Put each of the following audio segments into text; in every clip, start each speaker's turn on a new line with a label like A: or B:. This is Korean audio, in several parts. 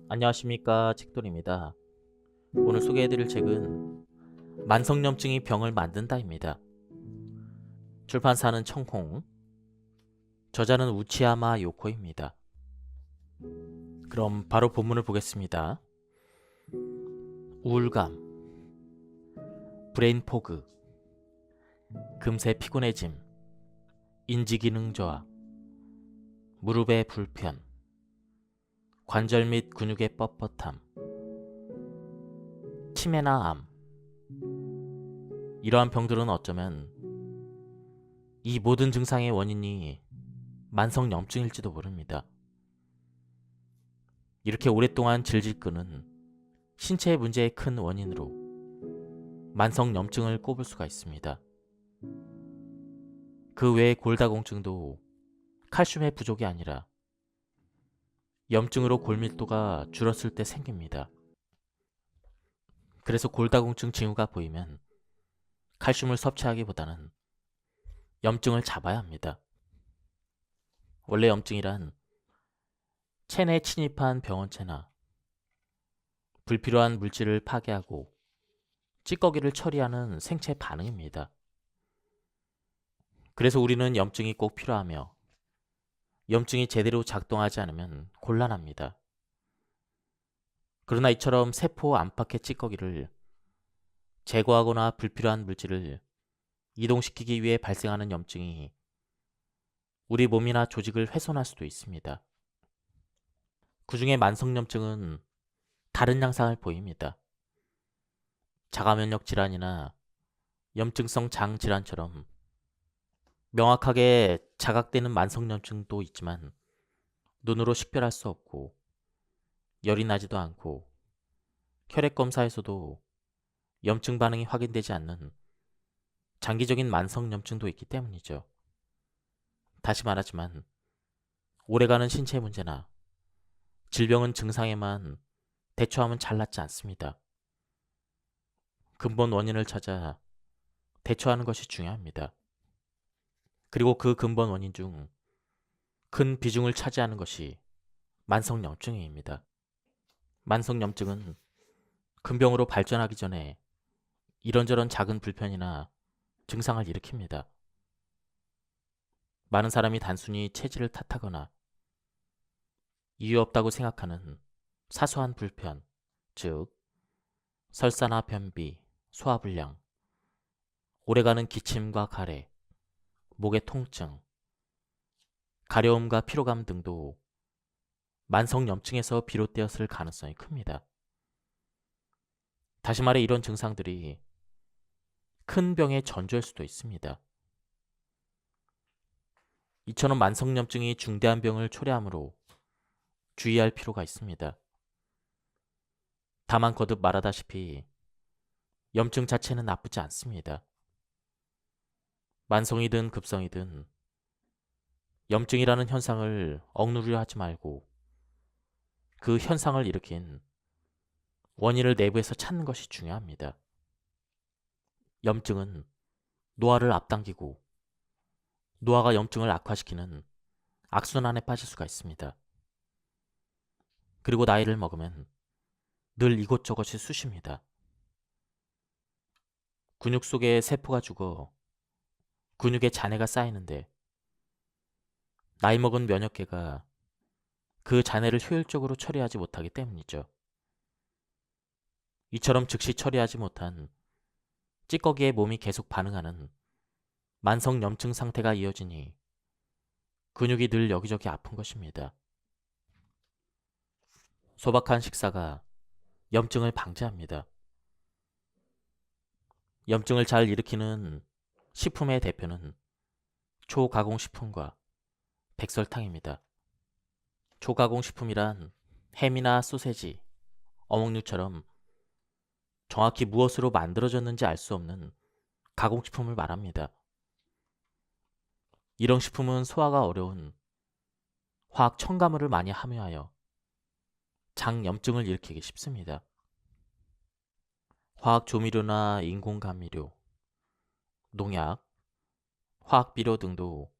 A: 안녕하십니까, 책돌입니다. 오늘 소개해드릴 책은 만성염증이 병을 만든다입니다. 출판사는 청홍, 저자는 우치야마 요코입니다. 그럼 바로 본문을 보겠습니다. 우울감, 브레인 포그, 금세 피곤해짐, 인지기능 저하, 무릎의 불편, 관절 및 근육의 뻣뻣함, 치매나 암. 이러한 병들은 어쩌면 이 모든 증상의 원인이 만성염증일지도 모릅니다. 이렇게 오랫동안 질질 끄는 신체 문제의 큰 원인으로 만성염증을 꼽을 수가 있습니다. 그 외에 골다공증도 칼슘의 부족이 아니라 염증으로 골밀도가 줄었을 때 생깁니다. 그래서 골다공증 징후가 보이면 칼슘을 섭취하기보다는 염증을 잡아야 합니다. 원래 염증이란 체내에 침입한 병원체나 불필요한 물질을 파괴하고 찌꺼기를 처리하는 생체 반응입니다. 그래서 우리는 염증이 꼭 필요하며 염증이 제대로 작동하지 않으면 곤란합니다. 그러나 이처럼 세포 안팎의 찌꺼기를 제거하거나 불필요한 물질을 이동시키기 위해 발생하는 염증이 우리 몸이나 조직을 훼손할 수도 있습니다. 그 중에 만성염증은 다른 양상을 보입니다. 자가면역 질환이나 염증성 장 질환처럼 명확하게 자각되는 만성염증도 있지만 눈으로 식별할 수 없고 열이 나지도 않고 혈액 검사에서도 염증 반응이 확인되지 않는 장기적인 만성염증도 있기 때문이죠. 다시 말하지만 오래가는 신체 문제나 질병은 증상에만 대처하면 잘 낫지 않습니다. 근본 원인을 찾아 대처하는 것이 중요합니다. 그리고 그 근본 원인 중 큰 비중을 차지하는 것이 만성염증입니다. 만성염증은 근병으로 발전하기 전에 이런저런 작은 불편이나 증상을 일으킵니다. 많은 사람이 단순히 체질을 탓하거나 이유 없다고 생각하는 사소한 불편, 즉 설사나 변비, 소화불량, 오래가는 기침과 가래, 목의 통증, 가려움과 피로감 등도 만성염증에서 비롯되었을 가능성이 큽니다. 다시 말해 이런 증상들이 큰 병의 전조일 수도 있습니다. 이처럼 만성염증이 중대한 병을 초래하므로 주의할 필요가 있습니다. 다만 거듭 말하다시피 염증 자체는 나쁘지 않습니다. 만성이든 급성이든 염증이라는 현상을 억누르려 하지 말고 그 현상을 일으킨 원인을 내부에서 찾는 것이 중요합니다. 염증은 노화를 앞당기고 노화가 염증을 악화시키는 악순환에 빠질 수가 있습니다. 그리고 나이를 먹으면 늘 이것저것이 쑤십니다. 근육 속에 세포가 죽어 근육에 잔해가 쌓이는데 나이 먹은 면역계가 그 잔해를 효율적으로 처리하지 못하기 때문이죠. 이처럼 즉시 처리하지 못한 찌꺼기에 몸이 계속 반응하는 만성 염증 상태가 이어지니 근육이 늘 여기저기 아픈 것입니다. 소박한 식사가 염증을 방지합니다. 염증을 잘 일으키는 식품의 대표는 초가공식품과 백설탕입니다. 초가공식품이란 햄이나 소세지, 어묵류처럼 정확히 무엇으로 만들어졌는지 알 수 없는 가공식품을 말합니다. 이런 식품은 소화가 어려운 화학 첨가물을 많이 함유하여 장염증을 일으키기 쉽습니다. 화학 조미료나 인공 감미료, 농약, 화학 비료 등도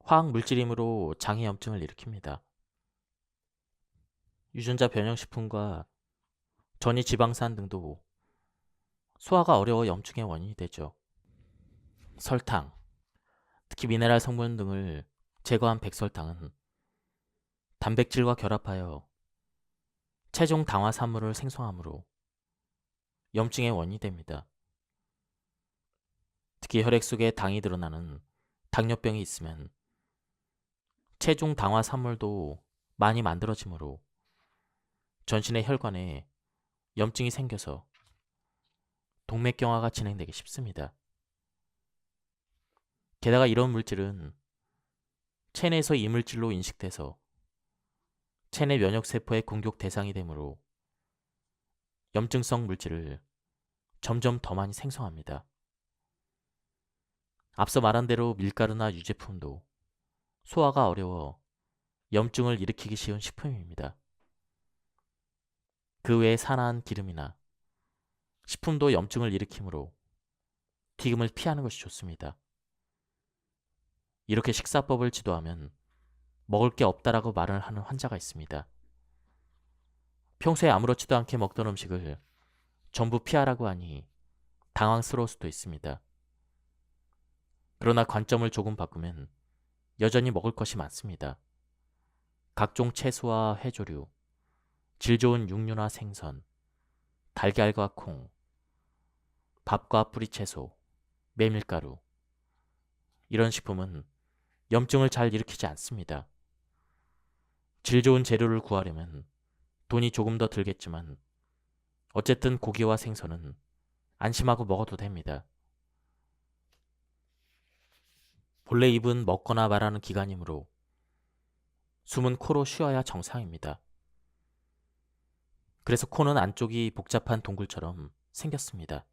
A: 화학 물질이므로 장의 염증을 일으킵니다. 유전자 변형식품과 전이 지방산 등도 소화가 어려워 염증의 원인이 되죠. 설탕, 특히 미네랄 성분 등을 제거한 백설탕은 단백질과 결합하여 최종 당화산물을 생성하므로 염증의 원인이 됩니다. 특히 혈액 속에 당이 늘어나는 당뇨병이 있으면 체중 당화산물도 많이 만들어지므로 전신의 혈관에 염증이 생겨서 동맥경화가 진행되기 쉽습니다. 게다가 이런 물질은 체내에서 이물질로 인식돼서 체내 면역세포의 공격 대상이 되므로 염증성 물질을 점점 더 많이 생성합니다. 앞서 말한 대로 밀가루나 유제품도 소화가 어려워 염증을 일으키기 쉬운 식품입니다. 그 외에 산화한 기름이나 식품도 염증을 일으키므로 튀김을 피하는 것이 좋습니다. 이렇게 식사법을 지도하면 먹을 게 없다라고 말을 하는 환자가 있습니다. 평소에 아무렇지도 않게 먹던 음식을 전부 피하라고 하니 당황스러울 수도 있습니다. 그러나 관점을 조금 바꾸면 여전히 먹을 것이 많습니다. 각종 채소와 해조류, 질 좋은 육류나 생선, 달걀과 콩, 밥과 뿌리채소, 메밀가루. 이런 식품은 염증을 잘 일으키지 않습니다. 질 좋은 재료를 구하려면 돈이 조금 더 들겠지만 어쨌든 고기와 생선은 안심하고 먹어도 됩니다. 본래 입은 먹거나 말하는 기관이므로 숨은 코로 쉬어야 정상입니다. 그래서 코는 안쪽이 복잡한 동굴처럼 생겼습니다.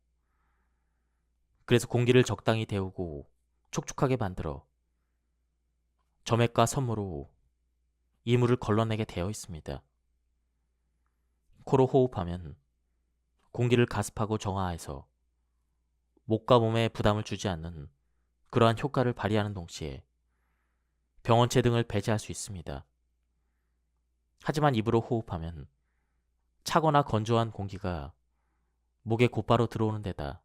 A: 그래서 공기를 적당히 데우고 촉촉하게 만들어 점액과 섬으로 이물을 걸러내게 되어 있습니다. 코로 호흡하면 공기를 가습하고 정화해서 목과 몸에 부담을 주지 않는 그러한 효과를 발휘하는 동시에 병원체 등을 배제할 수 있습니다. 하지만 입으로 호흡하면 차거나 건조한 공기가 목에 곧바로 들어오는 데다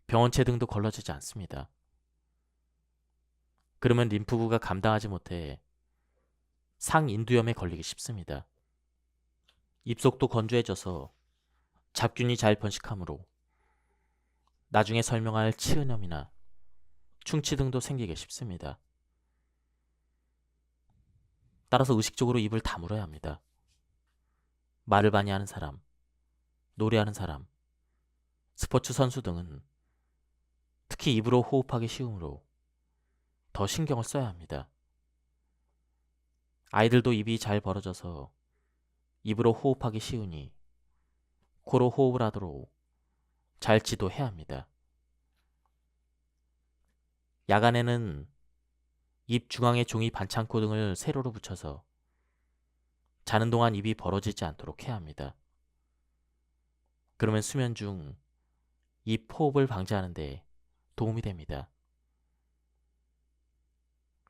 A: 병원체 등도 걸러지지 않습니다. 그러면 림프구가 감당하지 못해 상인두염에 걸리기 쉽습니다. 입속도 건조해져서 잡균이 잘 번식하므로 나중에 설명할 치은염이나 충치 등도 생기기 쉽습니다. 따라서 의식적으로 입을 다물어야 합니다. 말을 많이 하는 사람, 노래하는 사람, 스포츠 선수 등은 특히 입으로 호흡하기 쉬우므로 더 신경을 써야 합니다. 아이들도 입이 잘 벌어져서 입으로 호흡하기 쉬우니 코로 호흡을 하도록 잘 지도해야 합니다. 야간에는 입 중앙에 종이 반창고 등을 세로로 붙여서 자는 동안 입이 벌어지지 않도록 해야 합니다. 그러면 수면 중 입 호흡을 방지하는 데 도움이 됩니다.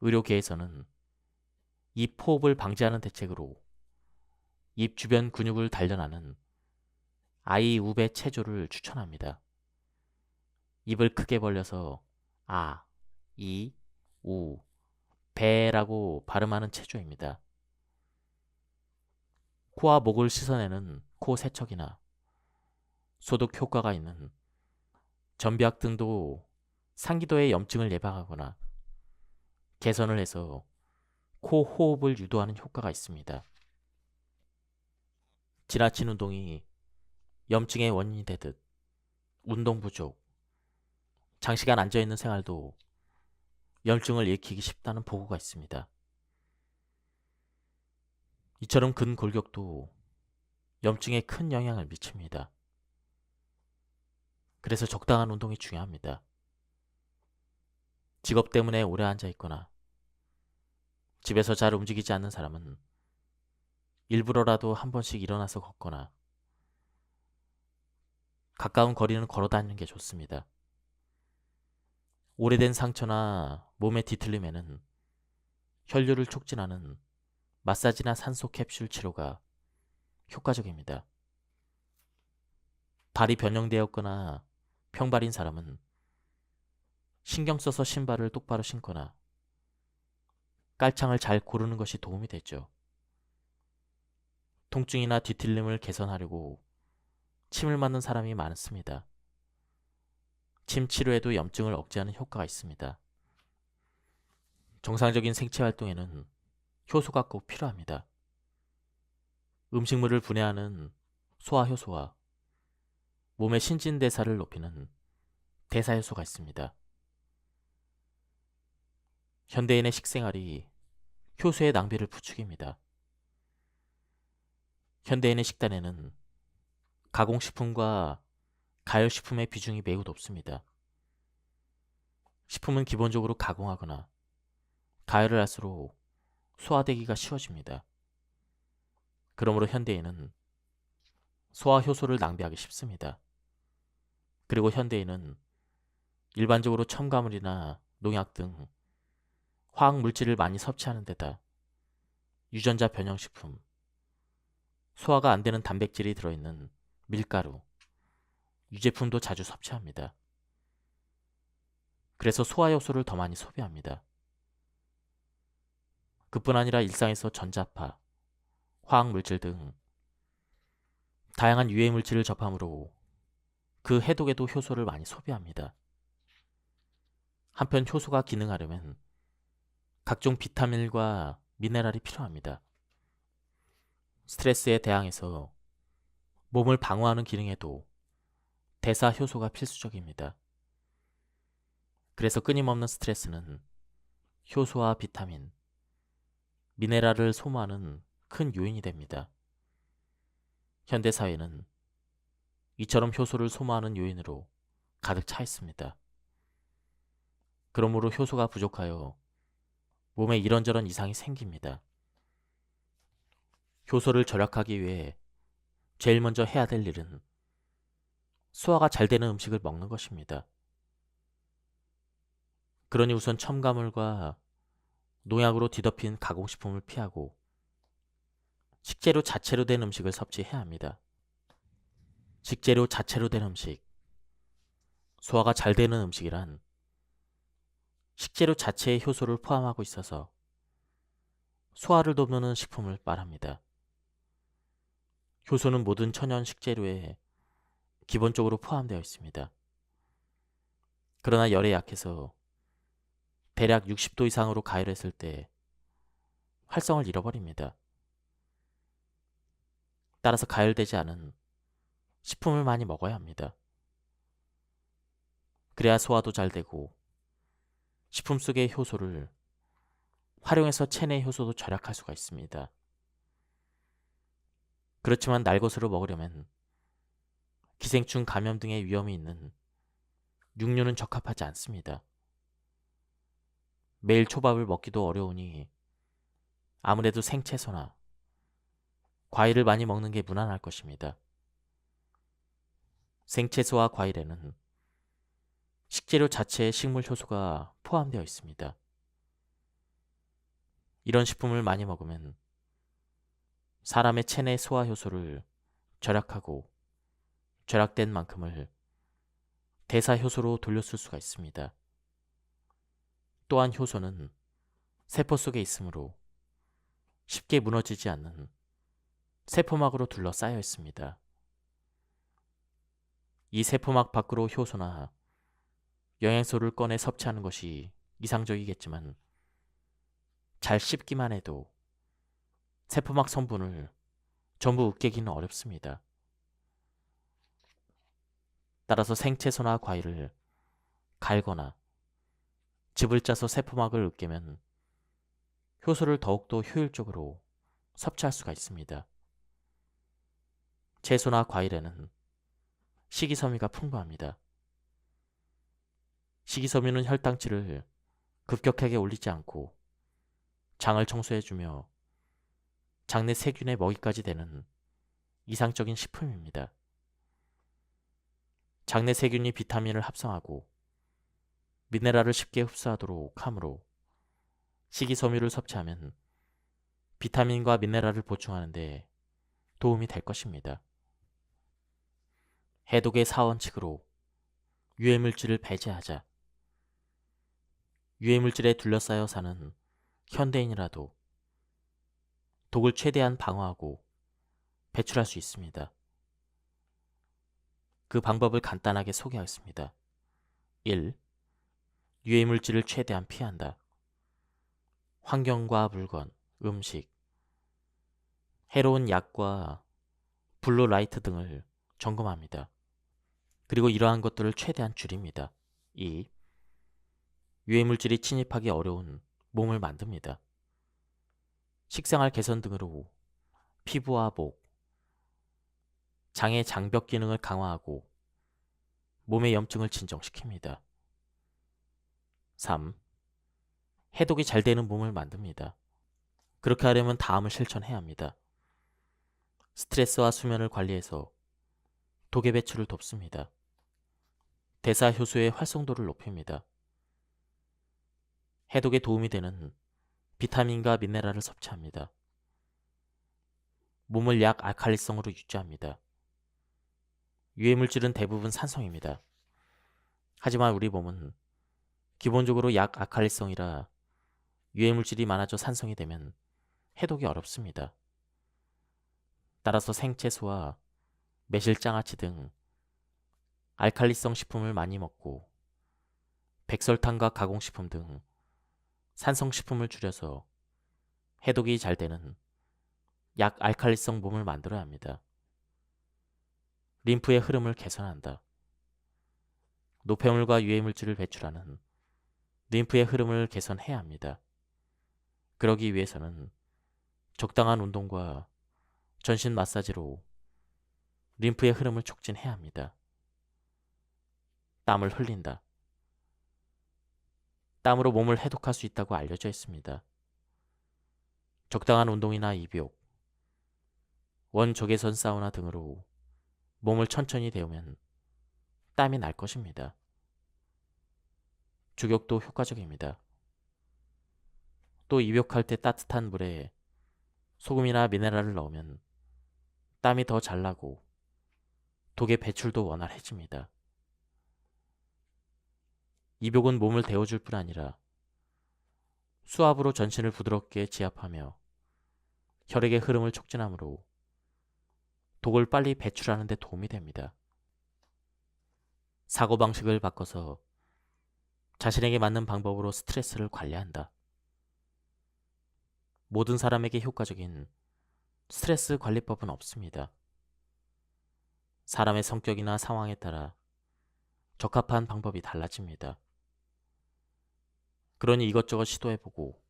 A: 의료계에서는 입 호흡을 방지하는 대책으로 입 주변 근육을 단련하는 아이우베 체조를 추천합니다. 입을 크게 벌려서 아, 이, 우, 배라고 발음하는 체조입니다. 코와 목을 씻어내는 코 세척이나 소독 효과가 있는 전비약 등도 상기도의 염증을 예방하거나 개선을 해서 코 호흡을 유도하는 효과가 있습니다. 지나친 운동이 염증의 원인이 되듯 운동 부족, 장시간 앉아있는 생활도 염증을 일으키기 쉽다는 보고가 있습니다. 이처럼 근골격도 염증에 큰 영향을 미칩니다. 그래서 적당한 운동이 중요합니다. 직업 때문에 오래 앉아있거나 집에서 잘 움직이지 않는 사람은 일부러라도 한 번씩 일어나서 걷거나 가까운 거리는 걸어 다니는 게 좋습니다. 오래된 상처나 몸의 뒤틀림에는 혈류를 촉진하는 마사지나 산소 캡슐 치료가 효과적입니다. 발이 변형되었거나 평발인 사람은 신경 써서 신발을 똑바로 신거나 깔창을 잘 고르는 것이 도움이 되죠. 통증이나 뒤틀림을 개선하려고 침을 맞는 사람이 많습니다. 침 치료에도 염증을 억제하는 효과가 있습니다. 정상적인 생체 활동에는 효소가 꼭 필요합니다. 음식물을 분해하는 소화효소와 몸의 신진대사를 높이는 대사효소가 있습니다. 현대인의 식생활이 효소의 낭비를 부추깁니다. 현대인의 식단에는 가공식품과 가열식품의 비중이 매우 높습니다. 식품은 기본적으로 가공하거나 가열을 할수록 소화되기가 쉬워집니다. 그러므로 현대인은 소화효소를 낭비하기 쉽습니다. 그리고 현대인은 일반적으로 첨가물이나 농약 등 화학물질을 많이 섭취하는 데다 유전자 변형식품, 소화가 안 되는 단백질이 들어있는 밀가루, 유제품도 자주 섭취합니다. 그래서 소화효소를 더 많이 소비합니다. 그뿐 아니라 일상에서 전자파, 화학물질 등 다양한 유해물질을 접함으로 그 해독에도 효소를 많이 소비합니다. 한편 효소가 기능하려면 각종 비타민과 미네랄이 필요합니다. 스트레스에 대항해서 몸을 방어하는 기능에도 대사 효소가 필수적입니다. 그래서 끊임없는 스트레스는 효소와 비타민, 미네랄을 소모하는 큰 요인이 됩니다. 현대 사회는 이처럼 효소를 소모하는 요인으로 가득 차 있습니다. 그러므로 효소가 부족하여 몸에 이런저런 이상이 생깁니다. 효소를 절약하기 위해 제일 먼저 해야 될 일은 소화가 잘 되는 음식을 먹는 것입니다. 그러니 우선 첨가물과 농약으로 뒤덮인 가공식품을 피하고 식재료 자체로 된 음식을 섭취해야 합니다. 식재료 자체로 된 음식, 소화가 잘 되는 음식이란 식재료 자체의 효소를 포함하고 있어서 소화를 돕는 식품을 말합니다. 효소는 모든 천연 식재료에 기본적으로 포함되어 있습니다. 그러나 열에 약해서 대략 60도 이상으로 가열했을 때 활성을 잃어버립니다. 따라서 가열되지 않은 식품을 많이 먹어야 합니다. 그래야 소화도 잘 되고 식품 속의 효소를 활용해서 체내 효소도 절약할 수가 있습니다. 그렇지만 날것으로 먹으려면 기생충 감염 등의 위험이 있는 육류는 적합하지 않습니다. 매일 초밥을 먹기도 어려우니 아무래도 생채소나 과일을 많이 먹는 게 무난할 것입니다. 생채소와 과일에는 식재료 자체에 식물 효소가 포함되어 있습니다. 이런 식품을 많이 먹으면 사람의 체내 소화 효소를 절약하고 절약된 만큼을 대사 효소로 돌려쓸 수가 있습니다. 또한 효소는 세포 속에 있으므로 쉽게 무너지지 않는 세포막으로 둘러싸여 있습니다. 이 세포막 밖으로 효소나 영양소를 꺼내 섭취하는 것이 이상적이겠지만 잘 씹기만 해도 세포막 성분을 전부 으깨기는 어렵습니다. 따라서 생채소나 과일을 갈거나 즙을 짜서 세포막을 으깨면 효소를 더욱더 효율적으로 섭취할 수가 있습니다. 채소나 과일에는 식이섬유가 풍부합니다. 식이섬유는 혈당치를 급격하게 올리지 않고 장을 청소해주며 장내 세균의 먹이까지 되는 이상적인 식품입니다. 장내 세균이 비타민을 합성하고 미네랄을 쉽게 흡수하도록 하므로 식이섬유를 섭취하면 비타민과 미네랄을 보충하는 데 도움이 될 것입니다. 해독의 사원칙으로 유해물질을 배제하자. 유해물질에 둘러싸여 사는 현대인이라도 독을 최대한 방어하고 배출할 수 있습니다. 그 방법을 간단하게 소개하겠습니다. 1. 유해물질을 최대한 피한다. 환경과 물건, 음식, 해로운 약과 블루라이트 등을 점검합니다. 그리고 이러한 것들을 최대한 줄입니다. 2. 유해물질이 침입하기 어려운 몸을 만듭니다. 식생활 개선 등으로 피부와 목, 장의 장벽 기능을 강화하고 몸의 염증을 진정시킵니다. 3. 해독이 잘 되는 몸을 만듭니다. 그렇게 하려면 다음을 실천해야 합니다. 스트레스와 수면을 관리해서 독의 배출을 돕습니다. 대사 효소의 활성도를 높입니다. 해독에 도움이 되는 비타민과 미네랄을 섭취합니다. 몸을 약 알칼리성으로 유지합니다. 유해물질은 대부분 산성입니다. 하지만 우리 몸은 기본적으로 약 알칼리성이라 유해물질이 많아져 산성이 되면 해독이 어렵습니다. 따라서 생채소와 매실장아찌 등 알칼리성 식품을 많이 먹고 백설탕과 가공식품 등 산성식품을 줄여서 해독이 잘 되는 약 알칼리성 몸을 만들어야 합니다. 림프의 흐름을 개선한다. 노폐물과 유해물질을 배출하는 림프의 흐름을 개선해야 합니다. 그러기 위해서는 적당한 운동과 전신 마사지로 림프의 흐름을 촉진해야 합니다. 땀을 흘린다. 땀으로 몸을 해독할 수 있다고 알려져 있습니다. 적당한 운동이나 입욕, 원적외선 사우나 등으로 몸을 천천히 데우면 땀이 날 것입니다. 죽욕도 효과적입니다. 또 입욕할 때 따뜻한 물에 소금이나 미네랄을 넣으면 땀이 더 잘 나고 독의 배출도 원활해집니다. 입욕은 몸을 데워줄 뿐 아니라 수압으로 전신을 부드럽게 지압하며 혈액의 흐름을 촉진하므로 독을 빨리 배출하는 데 도움이 됩니다. 사고방식을 바꿔서 자신에게 맞는 방법으로 스트레스를 관리한다. 모든 사람에게 효과적인 스트레스 관리법은 없습니다. 사람의 성격이나 상황에 따라 적합한 방법이 달라집니다. 그러니 이것저것 시도해보고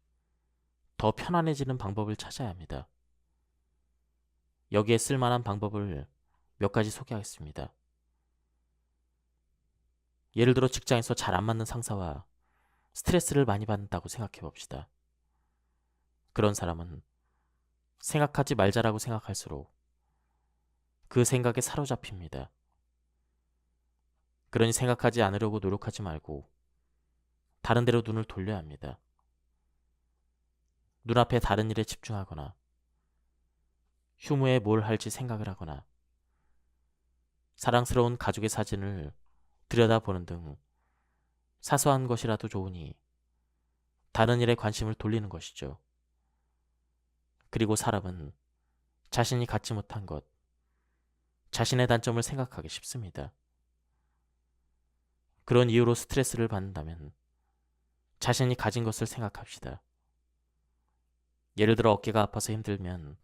A: 더 편안해지는 방법을 찾아야 합니다. 여기에 쓸만한 방법을 몇 가지 소개하겠습니다. 예를 들어 직장에서 잘 안 맞는 상사와 스트레스를 많이 받는다고 생각해 봅시다. 그런 사람은 생각하지 말자라고 생각할수록 그 생각에 사로잡힙니다. 그러니 생각하지 않으려고 노력하지 말고 다른 데로 눈을 돌려야 합니다. 눈앞에 다른 일에 집중하거나 휴무에 뭘 할지 생각을 하거나 사랑스러운 가족의 사진을 들여다보는 등 사소한 것이라도 좋으니 다른 일에 관심을 돌리는 것이죠. 그리고 사람은 자신이 갖지 못한 것, 자신의 단점을 생각하기 쉽습니다. 그런 이유로 스트레스를 받는다면 자신이 가진 것을 생각합시다. 예를 들어 어깨가 아파서 힘들면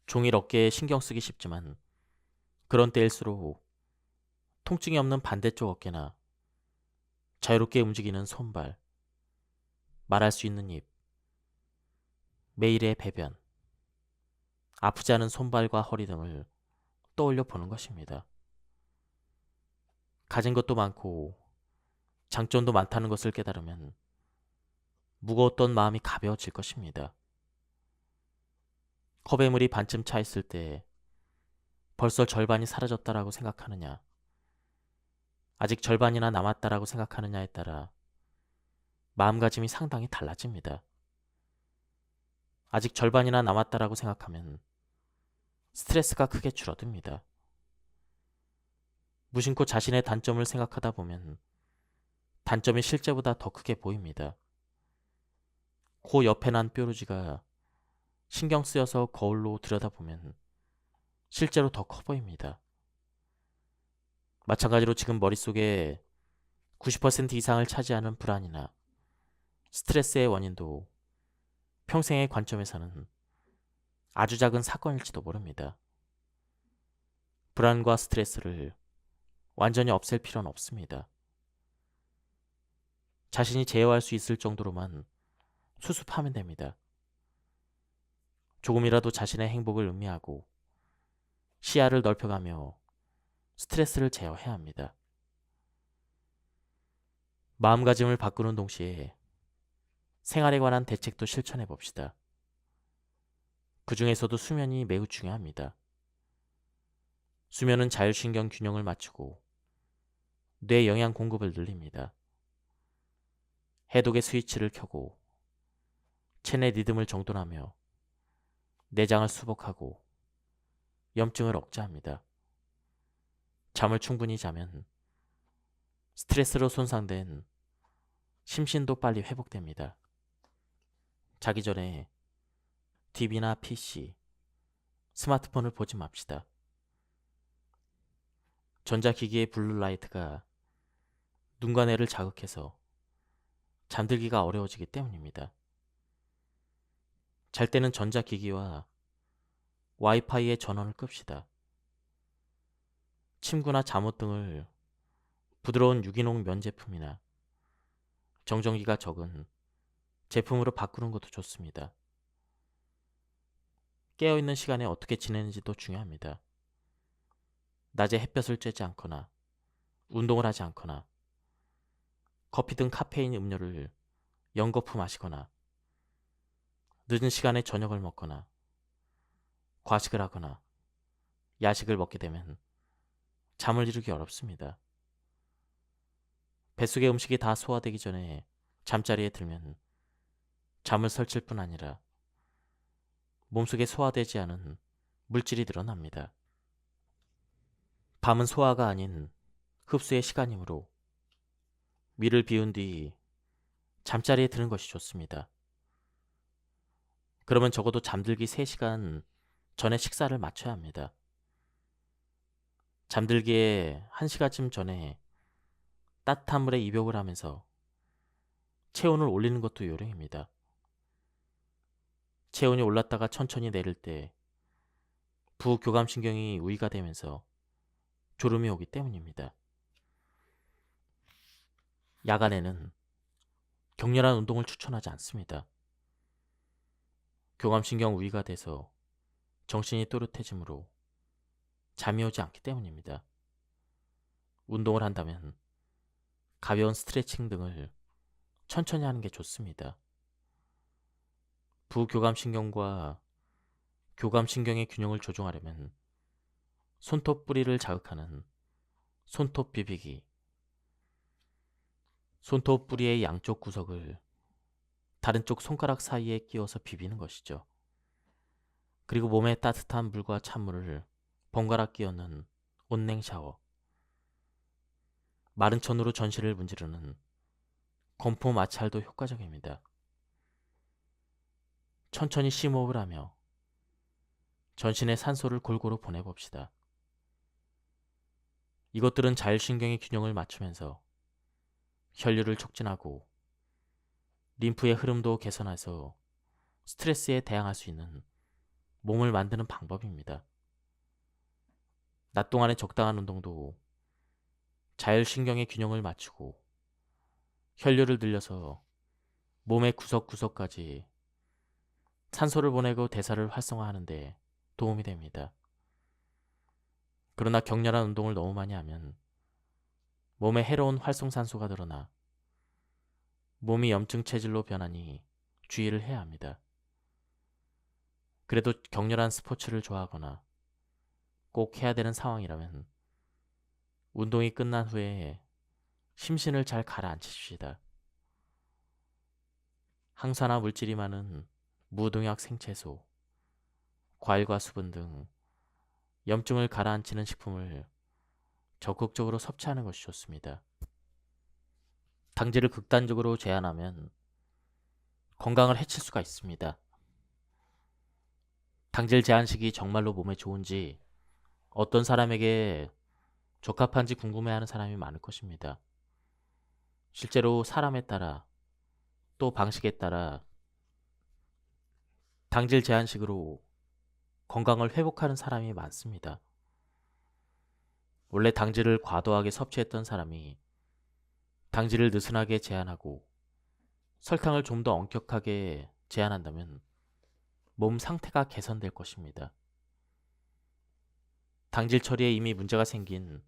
A: 종일 어깨에 신경 쓰기 쉽지만 그런 때일수록 통증이 없는 반대쪽 어깨나 자유롭게 움직이는 손발, 말할 수 있는 입, 매일의 배변, 아프지 않은 손발과 허리 등을 떠올려 보는 것입니다. 가진 것도 많고 장점도 많다는 것을 깨달으면 무거웠던 마음이 가벼워질 것입니다. 컵에 물이 반쯤 차 있을 때 벌써 절반이 사라졌다라고 생각하느냐, 아직 절반이나 남았다라고 생각하느냐에 따라 마음가짐이 상당히 달라집니다. 아직 절반이나 남았다라고 생각하면 스트레스가 크게 줄어듭니다. 무심코 자신의 단점을 생각하다 보면 단점이 실제보다 더 크게 보입니다. 코 옆에 난 뾰루지가 신경 쓰여서 거울로 들여다보면 실제로 더 커 보입니다. 마찬가지로 지금 머릿속에 90% 이상을 차지하는 불안이나 스트레스의 원인도 평생의 관점에서는 아주 작은 사건일지도 모릅니다. 불안과 스트레스를 완전히 없앨 필요는 없습니다. 자신이 제어할 수 있을 정도로만 수습하면 됩니다. 조금이라도 자신의 행복을 음미하고 시야를 넓혀가며 스트레스를 제어해야 합니다. 마음가짐을 바꾸는 동시에 생활에 관한 대책도 실천해 봅시다. 그 중에서도 수면이 매우 중요합니다. 수면은 자율신경 균형을 맞추고 뇌 영양 공급을 늘립니다. 해독의 스위치를 켜고 체내 리듬을 정돈하며 내장을 수복하고 염증을 억제합니다. 잠을 충분히 자면 스트레스로 손상된 심신도 빨리 회복됩니다. 자기 전에 TV나 PC, 스마트폰을 보지 맙시다. 전자기기의 블루라이트가 눈과 뇌를 자극해서 잠들기가 어려워지기 때문입니다. 잘 때는 전자기기와 와이파이의 전원을 끕시다. 침구나 잠옷 등을 부드러운 유기농 면 제품이나 정전기가 적은 제품으로 바꾸는 것도 좋습니다. 깨어있는 시간에 어떻게 지내는지도 중요합니다. 낮에 햇볕을 쬐지 않거나 운동을 하지 않거나 커피 등 카페인 음료를 연거푸 마시거나 늦은 시간에 저녁을 먹거나 과식을 하거나 야식을 먹게 되면 잠을 이루기 어렵습니다. 뱃속의 음식이 다 소화되기 전에 잠자리에 들면 잠을 설칠 뿐 아니라 몸속에 소화되지 않은 물질이 늘어납니다. 밤은 소화가 아닌 흡수의 시간이므로 위를 비운 뒤 잠자리에 드는 것이 좋습니다. 그러면 적어도 잠들기 3시간 전에 식사를 마쳐야 합니다. 잠들기에 1시간쯤 전에 따뜻한 물에 입욕을 하면서 체온을 올리는 것도 요령입니다. 체온이 올랐다가 천천히 내릴 때 부교감신경이 우위가 되면서 졸음이 오기 때문입니다. 야간에는 격렬한 운동을 추천하지 않습니다. 교감신경 우위가 돼서 정신이 또렷해지므로 잠이 오지 않기 때문입니다. 운동을 한다면 가벼운 스트레칭 등을 천천히 하는 게 좋습니다. 부교감신경과 교감신경의 균형을 조정하려면 손톱 뿌리를 자극하는 손톱 비비기, 손톱 뿌리의 양쪽 구석을 다른 쪽 손가락 사이에 끼워서 비비는 것이죠. 그리고 몸에 따뜻한 물과 찬물을 번갈아 끼얹는 온냉 샤워, 마른 천으로 전신을 문지르는 건포 마찰도 효과적입니다. 천천히 심호흡을 하며 전신에 산소를 골고루 보내봅시다. 이것들은 자율신경의 균형을 맞추면서 혈류를 촉진하고 림프의 흐름도 개선해서 스트레스에 대항할 수 있는 몸을 만드는 방법입니다. 낮 동안의 적당한 운동도 자율신경의 균형을 맞추고 혈류를 늘려서 몸의 구석구석까지 산소를 보내고 대사를 활성화하는 데 도움이 됩니다. 그러나 격렬한 운동을 너무 많이 하면 몸에 해로운 활성산소가 늘어나 몸이 염증 체질로 변하니 주의를 해야 합니다. 그래도 격렬한 스포츠를 좋아하거나 꼭 해야 되는 상황이라면 운동이 끝난 후에 심신을 잘 가라앉히십시다. 항산화 물질이 많은 무농약 생채소, 과일과 수분 등 염증을 가라앉히는 식품을 적극적으로 섭취하는 것이 좋습니다. 당질을 극단적으로 제한하면 건강을 해칠 수가 있습니다. 당질 제한식이 정말로 몸에 좋은지 어떤 사람에게 적합한지 궁금해하는 사람이 많을 것입니다. 실제로 사람에 따라 또 방식에 따라 당질 제한식으로 건강을 회복하는 사람이 많습니다. 원래 당질을 과도하게 섭취했던 사람이 당질을 느슨하게 제한하고 설탕을 좀 더 엄격하게 제한한다면 몸 상태가 개선될 것입니다. 당질 처리에 이미 문제가 생긴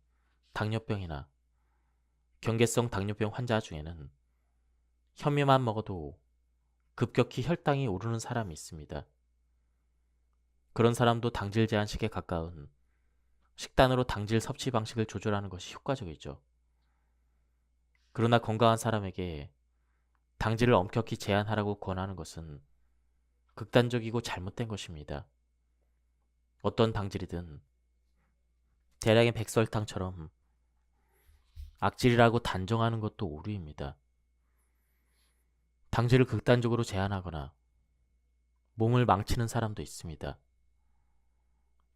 A: 당뇨병이나 경계성 당뇨병 환자 중에는 현미만 먹어도 급격히 혈당이 오르는 사람이 있습니다. 그런 사람도 당질 제한식에 가까운 식단으로 당질 섭취 방식을 조절하는 것이 효과적이죠. 그러나 건강한 사람에게 당질을 엄격히 제한하라고 권하는 것은 극단적이고 잘못된 것입니다. 어떤 당질이든 대량의 백설탕처럼 악질이라고 단정하는 것도 오류입니다. 당질을 극단적으로 제한하거나 몸을 망치는 사람도 있습니다.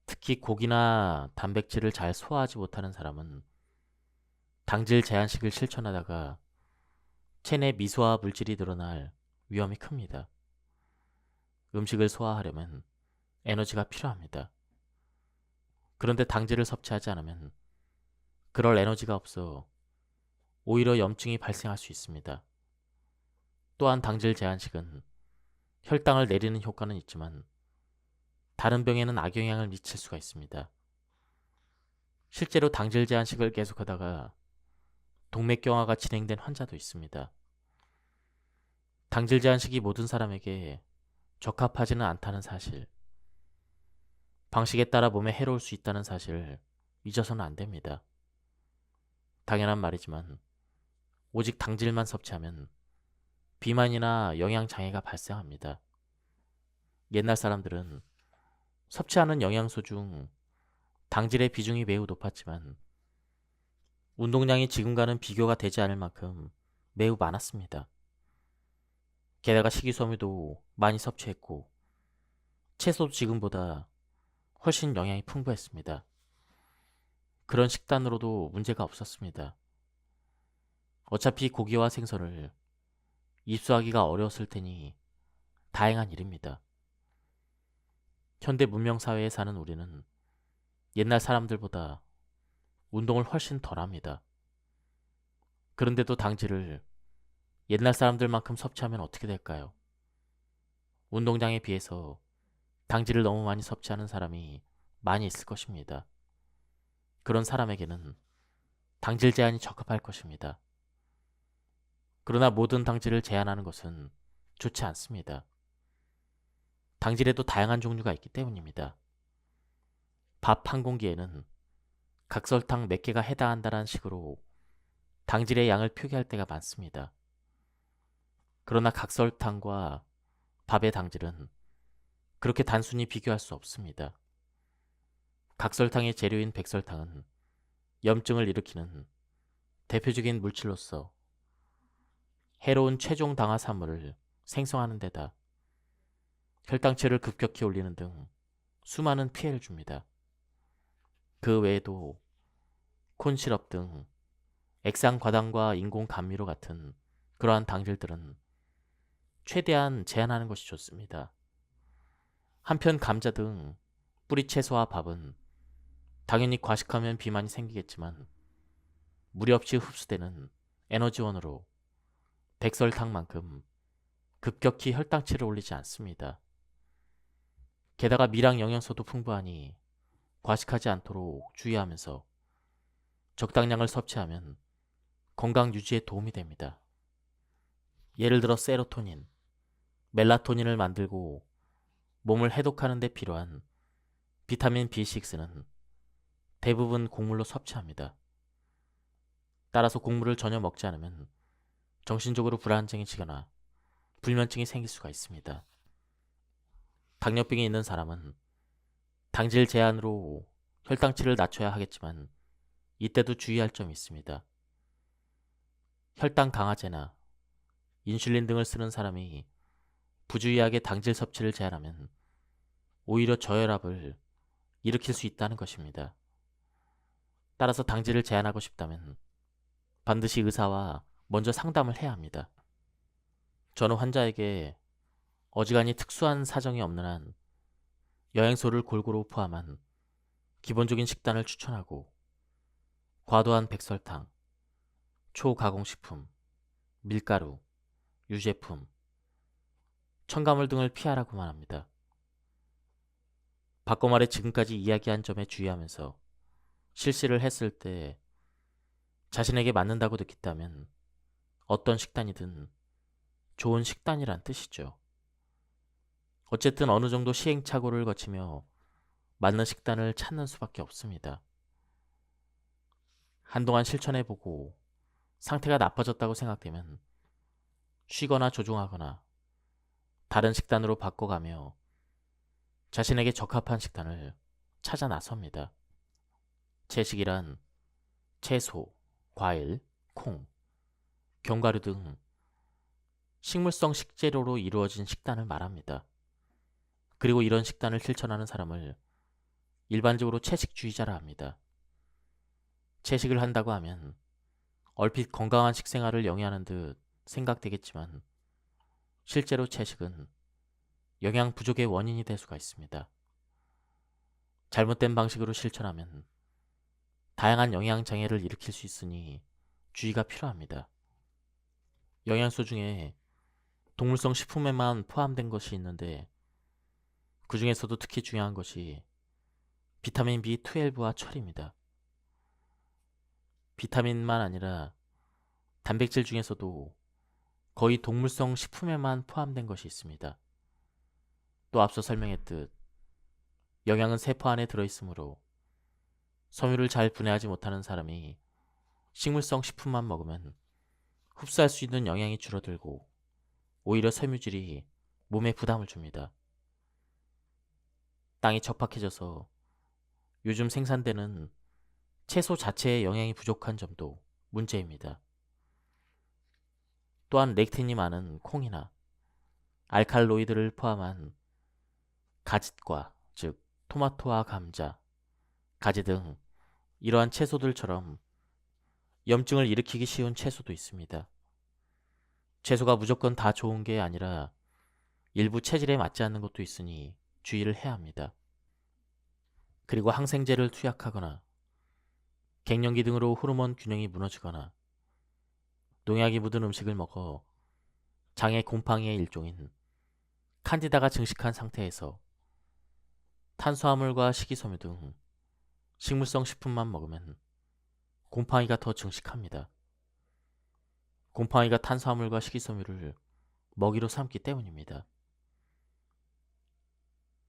A: 특히 고기나 단백질을 잘 소화하지 못하는 사람은 당질 제한식을 실천하다가 체내 미소화 물질이 늘어날 위험이 큽니다. 음식을 소화하려면 에너지가 필요합니다. 그런데 당질을 섭취하지 않으면 그럴 에너지가 없어 오히려 염증이 발생할 수 있습니다. 또한 당질 제한식은 혈당을 내리는 효과는 있지만 다른 병에는 악영향을 미칠 수가 있습니다. 실제로 당질 제한식을 계속하다가 동맥경화가 진행된 환자도 있습니다. 당질 제한식이 모든 사람에게 적합하지는 않다는 사실, 방식에 따라 몸에 해로울 수 있다는 사실을 잊어서는 안 됩니다. 당연한 말이지만 오직 당질만 섭취하면 비만이나 영양장애가 발생합니다. 옛날 사람들은 섭취하는 영양소 중 당질의 비중이 매우 높았지만 운동량이 지금과는 비교가 되지 않을 만큼 매우 많았습니다. 게다가 식이섬유도 많이 섭취했고 채소도 지금보다 훨씬 영양이 풍부했습니다. 그런 식단으로도 문제가 없었습니다. 어차피 고기와 생선을 입수하기가 어려웠을 테니 다행한 일입니다. 현대 문명 사회에 사는 우리는 옛날 사람들보다 운동을 훨씬 덜 합니다. 그런데도 당질을 옛날 사람들만큼 섭취하면 어떻게 될까요? 운동량에 비해서 당질을 너무 많이 섭취하는 사람이 많이 있을 것입니다. 그런 사람에게는 당질 제한이 적합할 것입니다. 그러나 모든 당질을 제한하는 것은 좋지 않습니다. 당질에도 다양한 종류가 있기 때문입니다. 밥 한 공기에는 각설탕 몇 개가 해당한다는 식으로 당질의 양을 표기할 때가 많습니다. 그러나 각설탕과 밥의 당질은 그렇게 단순히 비교할 수 없습니다. 각설탕의 재료인 백설탕은 염증을 일으키는 대표적인 물질로서 해로운 최종 당화산물을 생성하는 데다 혈당치를 급격히 올리는 등 수많은 피해를 줍니다. 그 외에도 콘시럽 등 액상과당과 인공 감미료 같은 그러한 당질들은 최대한 제한하는 것이 좋습니다. 한편 감자 등 뿌리채소와 밥은 당연히 과식하면 비만이 생기겠지만 무리 없이 흡수되는 에너지원으로 백설탕만큼 급격히 혈당치를 올리지 않습니다. 게다가 미량 영양소도 풍부하니 과식하지 않도록 주의하면서 적당량을 섭취하면 건강 유지에 도움이 됩니다. 예를 들어 세로토닌, 멜라토닌을 만들고 몸을 해독하는 데 필요한 비타민 B6는 대부분 곡물로 섭취합니다. 따라서 곡물을 전혀 먹지 않으면 정신적으로 불안정해지거나 불면증이 생길 수가 있습니다. 당뇨병이 있는 사람은 당질 제한으로 혈당치를 낮춰야 하겠지만 이때도 주의할 점이 있습니다. 혈당 강화제나 인슐린 등을 쓰는 사람이 부주의하게 당질 섭취를 제한하면 오히려 저혈압을 일으킬 수 있다는 것입니다. 따라서 당질을 제한하고 싶다면 반드시 의사와 먼저 상담을 해야 합니다. 저는 환자에게 어지간히 특수한 사정이 없는 한 영양소를 골고루 포함한 기본적인 식단을 추천하고 과도한 백설탕, 초가공식품, 밀가루, 유제품, 첨가물 등을 피하라고만 합니다. 바꿔 말해 지금까지 이야기한 점에 주의하면서 실시를 했을 때 자신에게 맞는다고 느낀다면 어떤 식단이든 좋은 식단이란 뜻이죠. 어쨌든 어느 정도 시행착오를 거치며 맞는 식단을 찾는 수밖에 없습니다. 한동안 실천해보고 상태가 나빠졌다고 생각되면 쉬거나 조종하거나 다른 식단으로 바꿔가며 자신에게 적합한 식단을 찾아 나섭니다. 채식이란 채소, 과일, 콩, 견과류 등 식물성 식재료로 이루어진 식단을 말합니다. 그리고 이런 식단을 실천하는 사람을 일반적으로 채식주의자라 합니다. 채식을 한다고 하면 얼핏 건강한 식생활을 영위하는 듯 생각되겠지만 실제로 채식은 영양 부족의 원인이 될 수가 있습니다. 잘못된 방식으로 실천하면 다양한 영양 장애를 일으킬 수 있으니 주의가 필요합니다. 영양소 중에 동물성 식품에만 포함된 것이 있는데 그 중에서도 특히 중요한 것이 비타민 B12와 철입니다. 비타민만 아니라 단백질 중에서도 거의 동물성 식품에만 포함된 것이 있습니다. 또 앞서 설명했듯 영양은 세포 안에 들어있으므로 섬유를 잘 분해하지 못하는 사람이 식물성 식품만 먹으면 흡수할 수 있는 영양이 줄어들고 오히려 섬유질이 몸에 부담을 줍니다. 땅이 척박해져서 요즘 생산되는 채소 자체의 영양이 부족한 점도 문제입니다. 또한 렉틴이 많은 콩이나 알칼로이드를 포함한 가짓과 즉 토마토와 감자, 가지 등 이러한 채소들처럼 염증을 일으키기 쉬운 채소도 있습니다. 채소가 무조건 다 좋은 게 아니라 일부 체질에 맞지 않는 것도 있으니 주의를 해야 합니다. 그리고 항생제를 투약하거나 갱년기 등으로 호르몬 균형이 무너지거나 농약이 묻은 음식을 먹어 장의 곰팡이의 일종인 칸디다가 증식한 상태에서 탄수화물과 식이섬유 등 식물성 식품만 먹으면 곰팡이가 더 증식합니다. 곰팡이가 탄수화물과 식이섬유를 먹이로 삼기 때문입니다.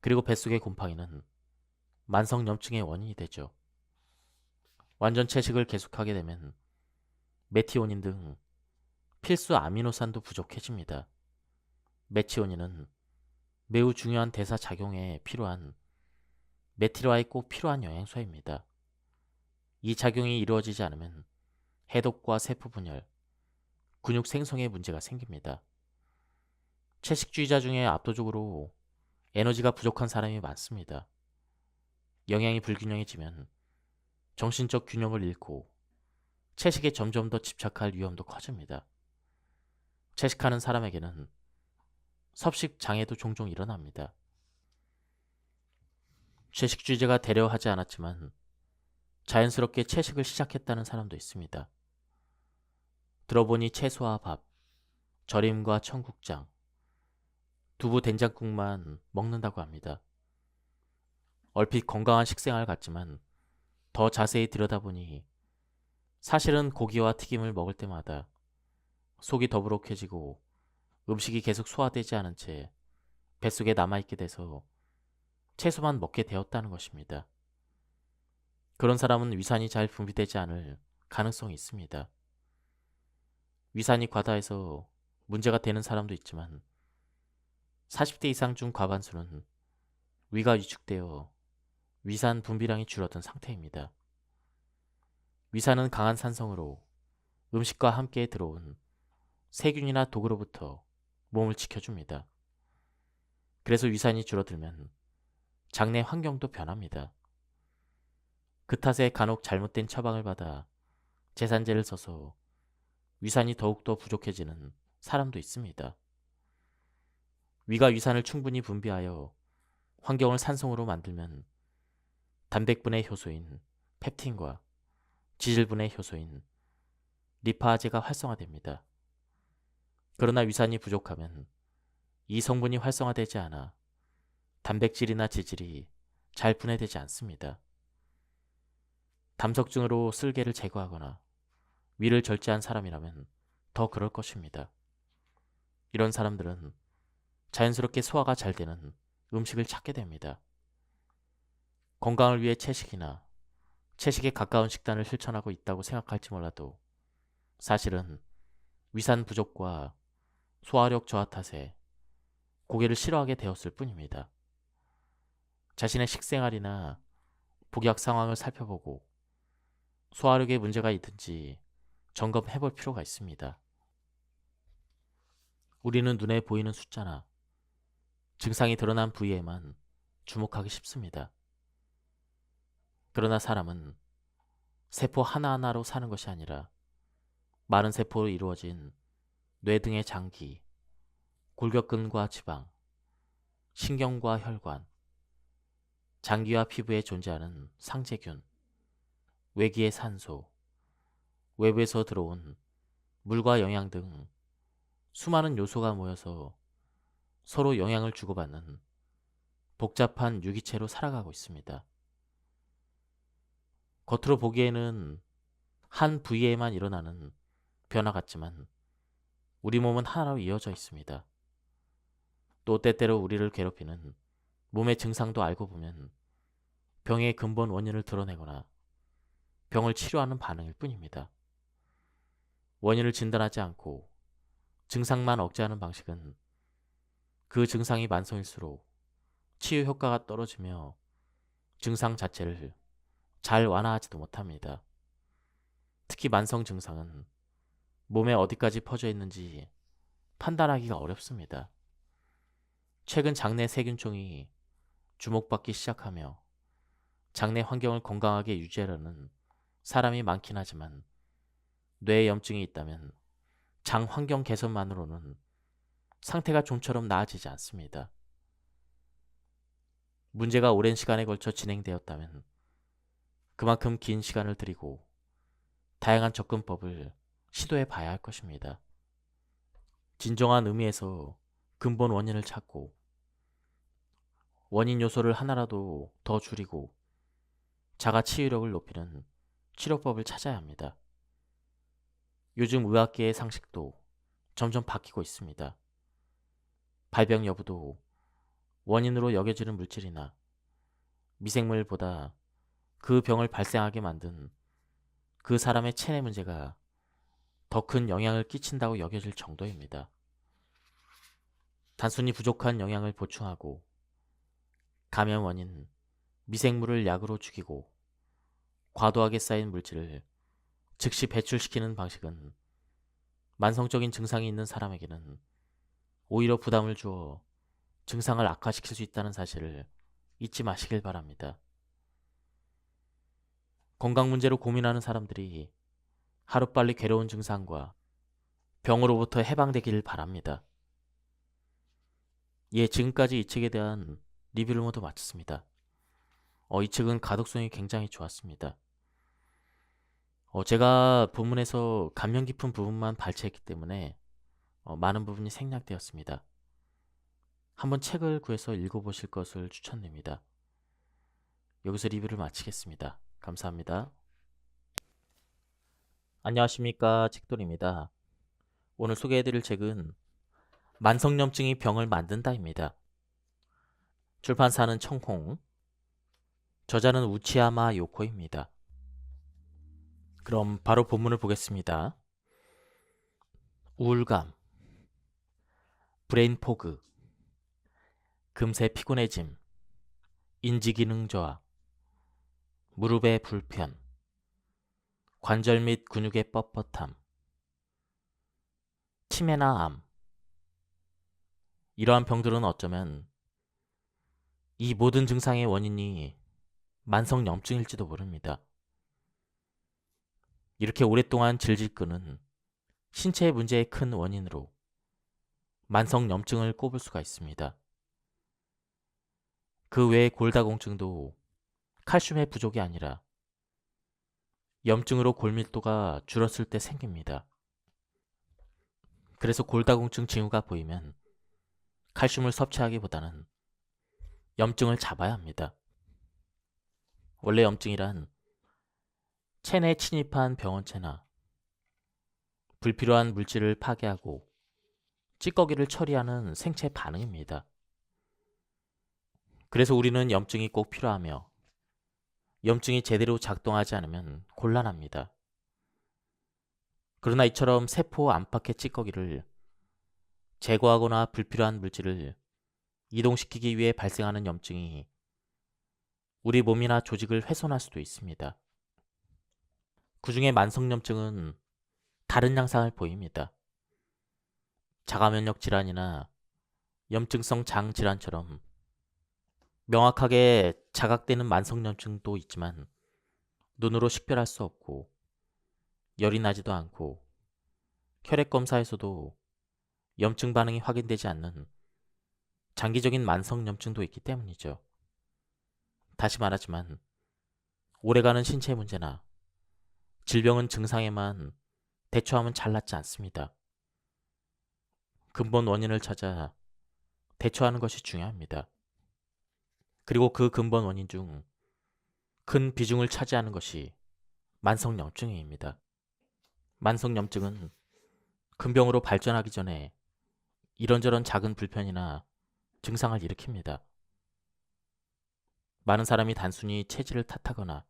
A: 그리고 뱃속의 곰팡이는 만성염증의 원인이 되죠. 완전 채식을 계속하게 되면 메티오닌 등 필수 아미노산도 부족해집니다. 메티오닌은 매우 중요한 대사 작용에 필요한 메티로아에 꼭 필요한 영양소입니다. 이 작용이 이루어지지 않으면 해독과 세포 분열, 근육 생성에 문제가 생깁니다. 채식주의자 중에 압도적으로 에너지가 부족한 사람이 많습니다. 영양이 불균형해지면 정신적 균형을 잃고 채식에 점점 더 집착할 위험도 커집니다. 채식하는 사람에게는 섭식 장애도 종종 일어납니다. 채식주의자가 되려 하지 않았지만 자연스럽게 채식을 시작했다는 사람도 있습니다. 들어보니 채소와 밥, 절임과 청국장, 두부 된장국만 먹는다고 합니다. 얼핏 건강한 식생활 같지만 더 자세히 들여다보니 사실은 고기와 튀김을 먹을 때마다 속이 더부룩해지고 음식이 계속 소화되지 않은 채 뱃속에 남아있게 돼서 채소만 먹게 되었다는 것입니다. 그런 사람은 위산이 잘 분비되지 않을 가능성이 있습니다. 위산이 과다해서 문제가 되는 사람도 있지만 40대 이상 중 과반수는 위가 위축되어 위산 분비량이 줄어든 상태입니다. 위산은 강한 산성으로 음식과 함께 들어온 세균이나 독으로부터 몸을 지켜줍니다. 그래서 위산이 줄어들면 장내 환경도 변합니다. 그 탓에 간혹 잘못된 처방을 받아 제산제를 써서 위산이 더욱더 부족해지는 사람도 있습니다. 위가 위산을 충분히 분비하여 환경을 산성으로 만들면 단백분의 효소인 펩틴과 지질분의 효소인 리파아제가 활성화됩니다. 그러나 위산이 부족하면 이 성분이 활성화되지 않아 단백질이나 지질이 잘 분해되지 않습니다. 담석증으로 쓸개를 제거하거나 위를 절제한 사람이라면 더 그럴 것입니다. 이런 사람들은 자연스럽게 소화가 잘 되는 음식을 찾게 됩니다. 건강을 위해 채식이나 채식에 가까운 식단을 실천하고 있다고 생각할지 몰라도 사실은 위산 부족과 소화력 저하 탓에 고기를 싫어하게 되었을 뿐입니다. 자신의 식생활이나 복약 상황을 살펴보고 소화력에 문제가 있든지 점검해 볼 필요가 있습니다. 우리는 눈에 보이는 숫자나 증상이 드러난 부위에만 주목하기 쉽습니다. 그러나 사람은 세포 하나하나로 사는 것이 아니라 많은 세포로 이루어진 뇌 등의 장기, 골격근과 지방, 신경과 혈관, 장기와 피부에 존재하는 상재균, 외기의 산소, 외부에서 들어온 물과 영양 등 수많은 요소가 모여서 서로 영향을 주고받는 복잡한 유기체로 살아가고 있습니다. 겉으로 보기에는 한 부위에만 일어나는 변화 같지만 우리 몸은 하나로 이어져 있습니다. 또 때때로 우리를 괴롭히는 몸의 증상도 알고 보면 병의 근본 원인을 드러내거나 병을 치료하는 반응일 뿐입니다. 원인을 진단하지 않고 증상만 억제하는 방식은 그 증상이 만성일수록 치유 효과가 떨어지며 증상 자체를 잘 완화하지도 못합니다. 특히 만성 증상은 몸에 어디까지 퍼져 있는지 판단하기가 어렵습니다. 최근 장내 세균종이 주목받기 시작하며 장내 환경을 건강하게 유지하려는 사람이 많긴 하지만 뇌에 염증이 있다면 장 환경 개선만으로는 상태가 좀처럼 나아지지 않습니다. 문제가 오랜 시간에 걸쳐 진행되었다면 그만큼 긴 시간을 들이고 다양한 접근법을 시도해 봐야 할 것입니다. 진정한 의미에서 근본 원인을 찾고 원인 요소를 하나라도 더 줄이고 자가 치유력을 높이는 치료법을 찾아야 합니다. 요즘 의학계의 상식도 점점 바뀌고 있습니다. 발병 여부도 원인으로 여겨지는 물질이나 미생물보다 그 병을 발생하게 만든 그 사람의 체내 문제가 더 큰 영향을 끼친다고 여겨질 정도입니다. 단순히 부족한 영양을 보충하고 감염 원인, 미생물을 약으로 죽이고 과도하게 쌓인 물질을 즉시 배출시키는 방식은 만성적인 증상이 있는 사람에게는 오히려 부담을 주어 증상을 악화시킬 수 있다는 사실을 잊지 마시길 바랍니다. 건강 문제로 고민하는 사람들이 하루빨리 괴로운 증상과 병으로부터 해방되길 바랍니다. 예, 지금까지 이 책에 대한 리뷰를 모두 마쳤습니다. 이 책은 가독성이 굉장히 좋았습니다. 제가 본문에서 감명 깊은 부분만 발췌했기 때문에 많은 부분이 생략되었습니다. 한번 책을 구해서 읽어보실 것을 추천드립니다. 여기서 리뷰를 마치겠습니다. 감사합니다. 안녕하십니까, 책돌입니다. 오늘 소개해드릴 책은 만성염증이 병을 만든다입니다. 출판사는 청홍, 저자는 우치야마 요코입니다. 그럼 바로 본문을 보겠습니다. 우울감, 브레인 포그, 금세 피곤해짐, 인지기능 저하, 무릎의 불편, 관절 및 근육의 뻣뻣함, 치매나 암. 이러한 병들은 어쩌면 이 모든 증상의 원인이 만성염증일지도 모릅니다. 이렇게 오랫동안 질질 끄는 신체 문제의 큰 원인으로 만성염증을 꼽을 수가 있습니다. 그 외에 골다공증도 칼슘의 부족이 아니라 염증으로 골밀도가 줄었을 때 생깁니다. 그래서 골다공증 징후가 보이면 칼슘을 섭취하기보다는 염증을 잡아야 합니다. 원래 염증이란 체내에 침입한 병원체나 불필요한 물질을 파괴하고 찌꺼기를 처리하는 생체 반응입니다. 그래서 우리는 염증이 꼭 필요하며 염증이 제대로 작동하지 않으면 곤란합니다. 그러나 이처럼 세포 안팎의 찌꺼기를 제거하거나 불필요한 물질을 이동시키기 위해 발생하는 염증이 우리 몸이나 조직을 훼손할 수도 있습니다. 그중에 만성염증은 다른 양상을 보입니다. 자가면역 질환이나 염증성 장질환처럼 명확하게 자각되는 만성염증도 있지만 눈으로 식별할 수 없고 열이 나지도 않고 혈액검사에서도 염증 반응이 확인되지 않는 장기적인 만성염증도 있기 때문이죠. 다시 말하지만 오래가는 신체 문제나 질병은 증상에만 대처하면 잘 낫지 않습니다. 근본 원인을 찾아 대처하는 것이 중요합니다. 그리고 그 근본 원인 중 큰 비중을 차지하는 것이 만성염증입니다. 만성염증은 큰 병으로 발전하기 전에 이런저런 작은 불편이나 증상을 일으킵니다. 많은 사람이 단순히 체질을 탓하거나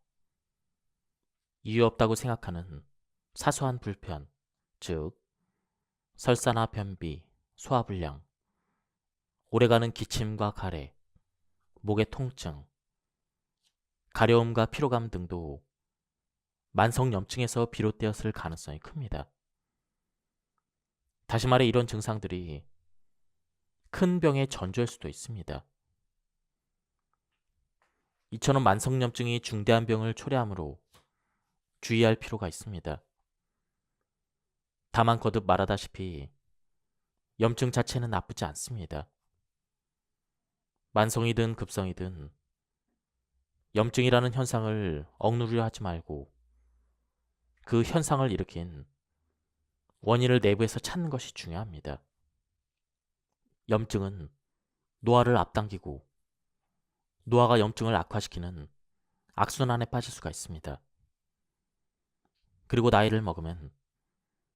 A: 이유 없다고 생각하는 사소한 불편, 즉 설사나 변비, 소화불량, 오래가는 기침과 가래, 목의 통증, 가려움과 피로감 등도 만성염증에서 비롯되었을 가능성이 큽니다. 다시 말해 이런 증상들이 큰 병의 전조일 수도 있습니다. 이처럼 만성염증이 중대한 병을 초래하므로 주의할 필요가 있습니다. 다만 거듭 말하다시피 염증 자체는 나쁘지 않습니다. 만성이든 급성이든 염증이라는 현상을 억누르려 하지 말고 그 현상을 일으킨 원인을 내부에서 찾는 것이 중요합니다. 염증은 노화를 앞당기고 노화가 염증을 악화시키는 악순환에 빠질 수가 있습니다. 그리고 나이를 먹으면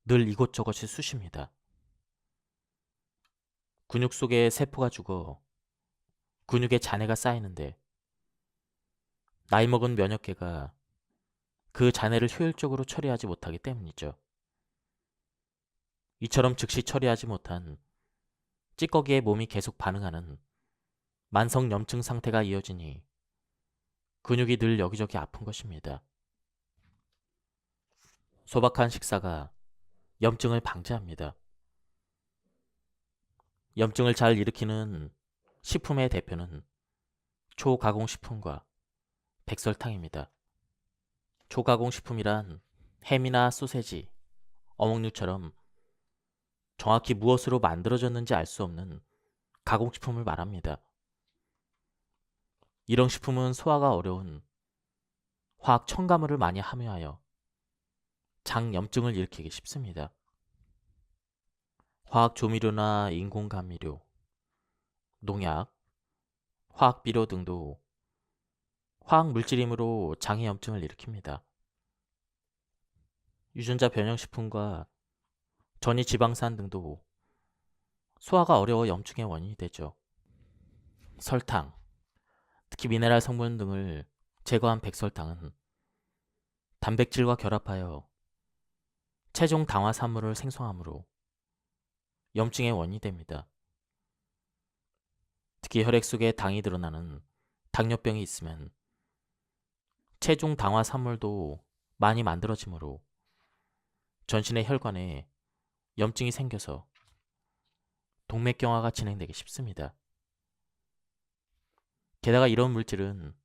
A: 늘 이것저것이 쑤십니다. 근육 속에 세포가 죽어 근육에 잔해가 쌓이는데 나이 먹은 면역계가 그 잔해를 효율적으로 처리하지 못하기 때문이죠. 이처럼 즉시 처리하지 못한 찌꺼기에 몸이 계속 반응하는 만성염증 상태가 이어지니 근육이 늘 여기저기 아픈 것입니다. 소박한 식사가 염증을 방지합니다. 염증을 잘 일으키는 식품의 대표는 초가공식품과 백설탕입니다. 초가공식품이란 햄이나 소세지, 어묵류처럼 정확히 무엇으로 만들어졌는지 알 수 없는 가공식품을 말합니다. 이런 식품은 소화가 어려운 화학 첨가물을 많이 함유하여 장염증을 일으키기 쉽습니다. 화학 조미료나 인공 감미료, 농약, 화학 비료 등도 화학 물질이므로 장염증을 일으킵니다. 유전자 변형식품과 전이 지방산 등도 소화가 어려워 염증의 원인이 되죠. 설탕, 특히 미네랄 성분 등을 제거한 백설탕은 단백질과 결합하여 최종 당화산물을 생성하므로 염증의 원인이 됩니다. 특히 혈액 속에 당이 드러나는 당뇨병이 있으면 체중 당화 산물도 많이 만들어지므로 전신의 혈관에 염증이 생겨서 동맥경화가 진행되기 쉽습니다. 게다가 이런 물질은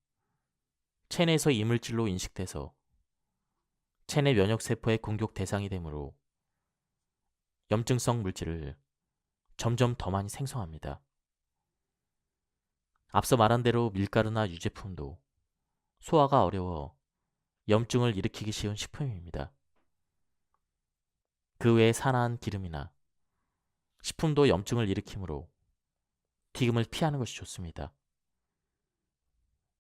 A: 체내에서 이물질로 인식돼서 체내 면역세포의 공격 대상이 되므로 염증성 물질을 점점 더 많이 생성합니다. 앞서 말한 대로 밀가루나 유제품도 소화가 어려워 염증을 일으키기 쉬운 식품입니다. 그 외에 산화한 기름이나 식품도 염증을 일으키므로 튀김을 피하는 것이 좋습니다.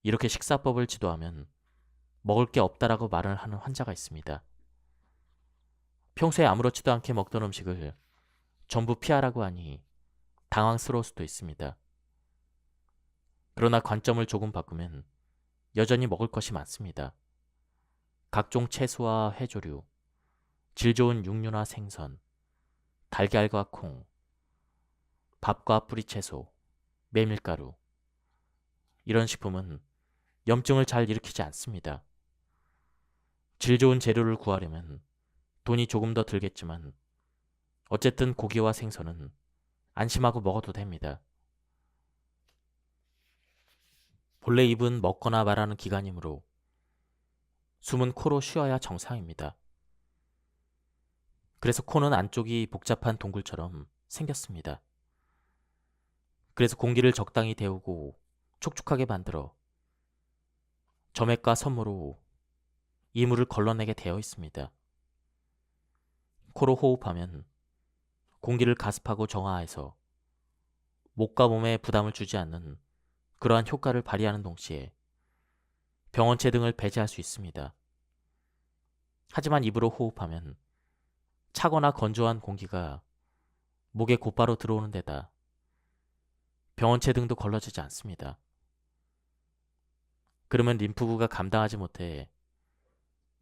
A: 이렇게 식사법을 지도하면 먹을 게 없다라고 말을 하는 환자가 있습니다. 평소에 아무렇지도 않게 먹던 음식을 전부 피하라고 하니 당황스러울 수도 있습니다. 그러나 관점을 조금 바꾸면 여전히 먹을 것이 많습니다. 각종 채소와 해조류, 질 좋은 육류나 생선, 달걀과 콩, 밥과 뿌리채소, 메밀가루. 이런 식품은 염증을 잘 일으키지 않습니다. 질 좋은 재료를 구하려면 돈이 조금 더 들겠지만 어쨌든 고기와 생선은 안심하고 먹어도 됩니다. 본래 입은 먹거나 말하는 기관이므로 숨은 코로 쉬어야 정상입니다. 그래서 코는 안쪽이 복잡한 동굴처럼 생겼습니다. 그래서 공기를 적당히 데우고 촉촉하게 만들어 점액과 섬으로 이물을 걸러내게 되어 있습니다. 코로 호흡하면 공기를 가습하고 정화해서 목과 몸에 부담을 주지 않는 그러한 효과를 발휘하는 동시에 병원체 등을 배제할 수 있습니다. 하지만 입으로 호흡하면 차거나 건조한 공기가 목에 곧바로 들어오는 데다 병원체 등도 걸러지지 않습니다. 그러면 림프구가 감당하지 못해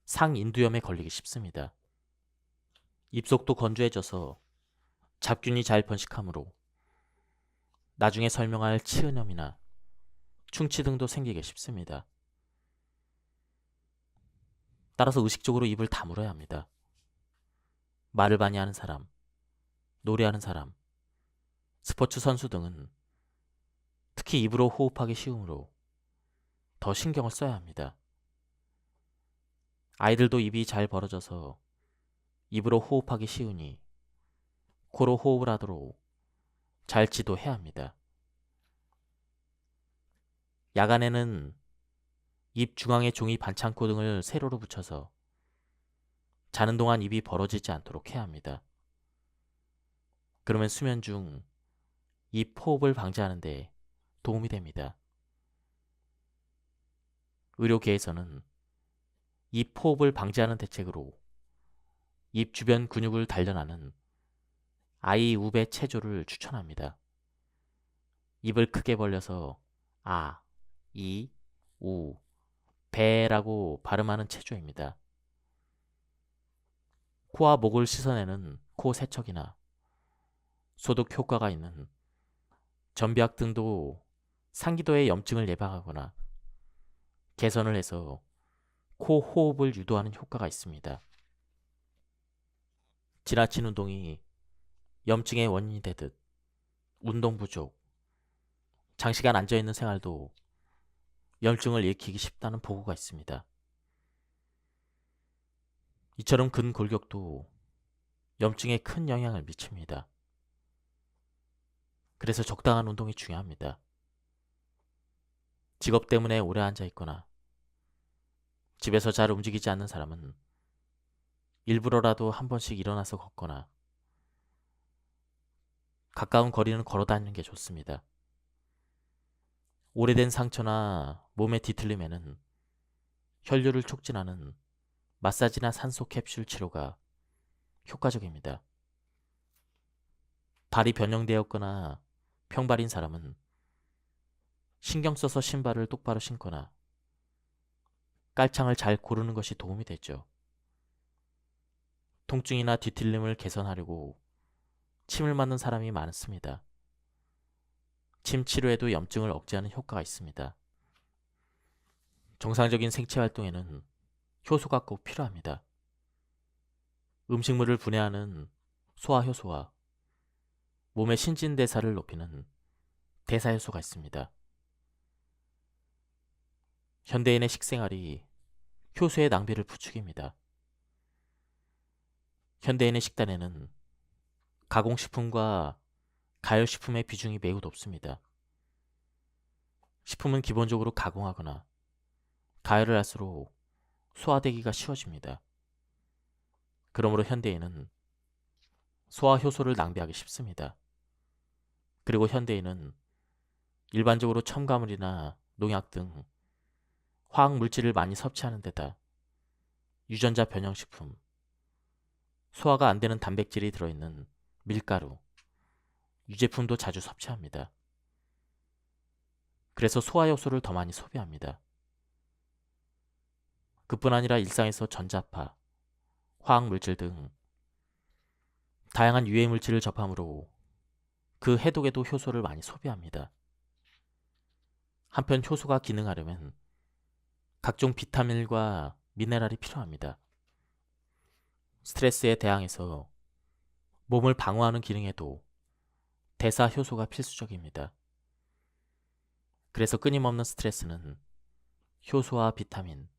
A: 상인두염에 걸리기 쉽습니다. 입속도 건조해져서 잡균이 잘 번식하므로 나중에 설명할 치은염이나 충치 등도 생기기 쉽습니다. 따라서 의식적으로 입을 다물어야 합니다. 말을 많이 하는 사람, 노래하는 사람, 스포츠 선수 등은 특히 입으로 호흡하기 쉬우므로 더 신경을 써야 합니다. 아이들도 입이 잘 벌어져서 입으로 호흡하기 쉬우니 코로 호흡을 하도록 잘 지도해야 합니다. 야간에는 입 중앙에 종이 반창고 등을 세로로 붙여서 자는 동안 입이 벌어지지 않도록 해야 합니다. 그러면 수면 중 입 호흡을 방지하는 데 도움이 됩니다. 의료계에서는 입 호흡을 방지하는 대책으로 입 주변 근육을 단련하는 아이 우배 체조를 추천합니다. 입을 크게 벌려서 아, 이, 우, 배라고 발음하는 체조입니다. 코와 목을 씻어내는 코 세척이나 소독 효과가 있는 전비약 등도 상기도의 염증을 예방하거나 개선을 해서 코 호흡을 유도하는 효과가 있습니다. 지나친 운동이 염증의 원인이 되듯 운동 부족, 장시간 앉아있는 생활도 염증을 일으키기 쉽다는 보고가 있습니다. 이처럼 근골격도 염증에 큰 영향을 미칩니다. 그래서 적당한 운동이 중요합니다. 직업 때문에 오래 앉아있거나 집에서 잘 움직이지 않는 사람은 일부러라도 한 번씩 일어나서 걷거나 가까운 거리는 걸어 다니는 게 좋습니다. 오래된 상처나 몸의 뒤틀림에는 혈류를 촉진하는 마사지나 산소 캡슐 치료가 효과적입니다. 발이 변형되었거나 평발인 사람은 신경 써서 신발을 똑바로 신거나 깔창을 잘 고르는 것이 도움이 되죠. 통증이나 뒤틀림을 개선하려고 침을 맞는 사람이 많습니다. 침 치료에도 염증을 억제하는 효과가 있습니다. 정상적인 생체 활동에는 효소가 꼭 필요합니다. 음식물을 분해하는 소화효소와 몸의 신진대사를 높이는 대사효소가 있습니다. 현대인의 식생활이 효소의 낭비를 부추깁니다. 현대인의 식단에는 가공식품과 가열식품의 비중이 매우 높습니다. 식품은 기본적으로 가공하거나 가열을 할수록 소화되기가 쉬워집니다. 그러므로 현대인은 소화효소를 낭비하기 쉽습니다. 그리고 현대인은 일반적으로 첨가물이나 농약 등 화학물질을 많이 섭취하는 데다 유전자 변형식품, 소화가 안 되는 단백질이 들어있는 밀가루, 유제품도 자주 섭취합니다. 그래서 소화효소를 더 많이 소비합니다. 그뿐 아니라 일상에서 전자파, 화학물질 등 다양한 유해물질을 접함으로 그 해독에도 효소를 많이 소비합니다. 한편 효소가 기능하려면 각종 비타민과 미네랄이 필요합니다. 스트레스에 대항해서 몸을 방어하는 기능에도 대사 효소가 필수적입니다. 그래서 끊임없는 스트레스는 효소와 비타민,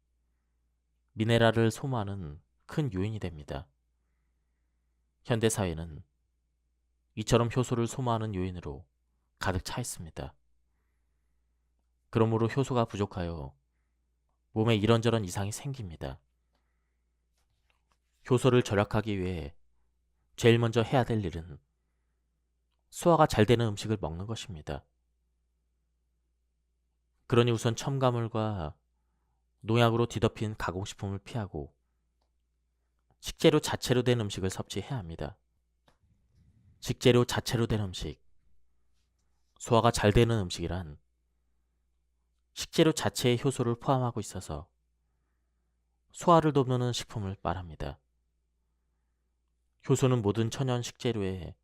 A: 미네랄을 소모하는 큰 요인이 됩니다. 현대 사회는 이처럼 효소를 소모하는 요인으로 가득 차 있습니다. 그러므로 효소가 부족하여 몸에 이런저런 이상이 생깁니다. 효소를 절약하기 위해 제일 먼저 해야 될 일은 소화가 잘 되는 음식을 먹는 것입니다. 그러니 우선 첨가물과 농약으로 뒤덮인 가공식품을 피하고 식재료 자체로 된 음식을 섭취해야 합니다. 식재료 자체로 된 음식, 소화가 잘 되는 음식이란 식재료 자체의 효소를 포함하고 있어서 소화를 돕는 식품을 말합니다. 효소는 모든 천연 식재료에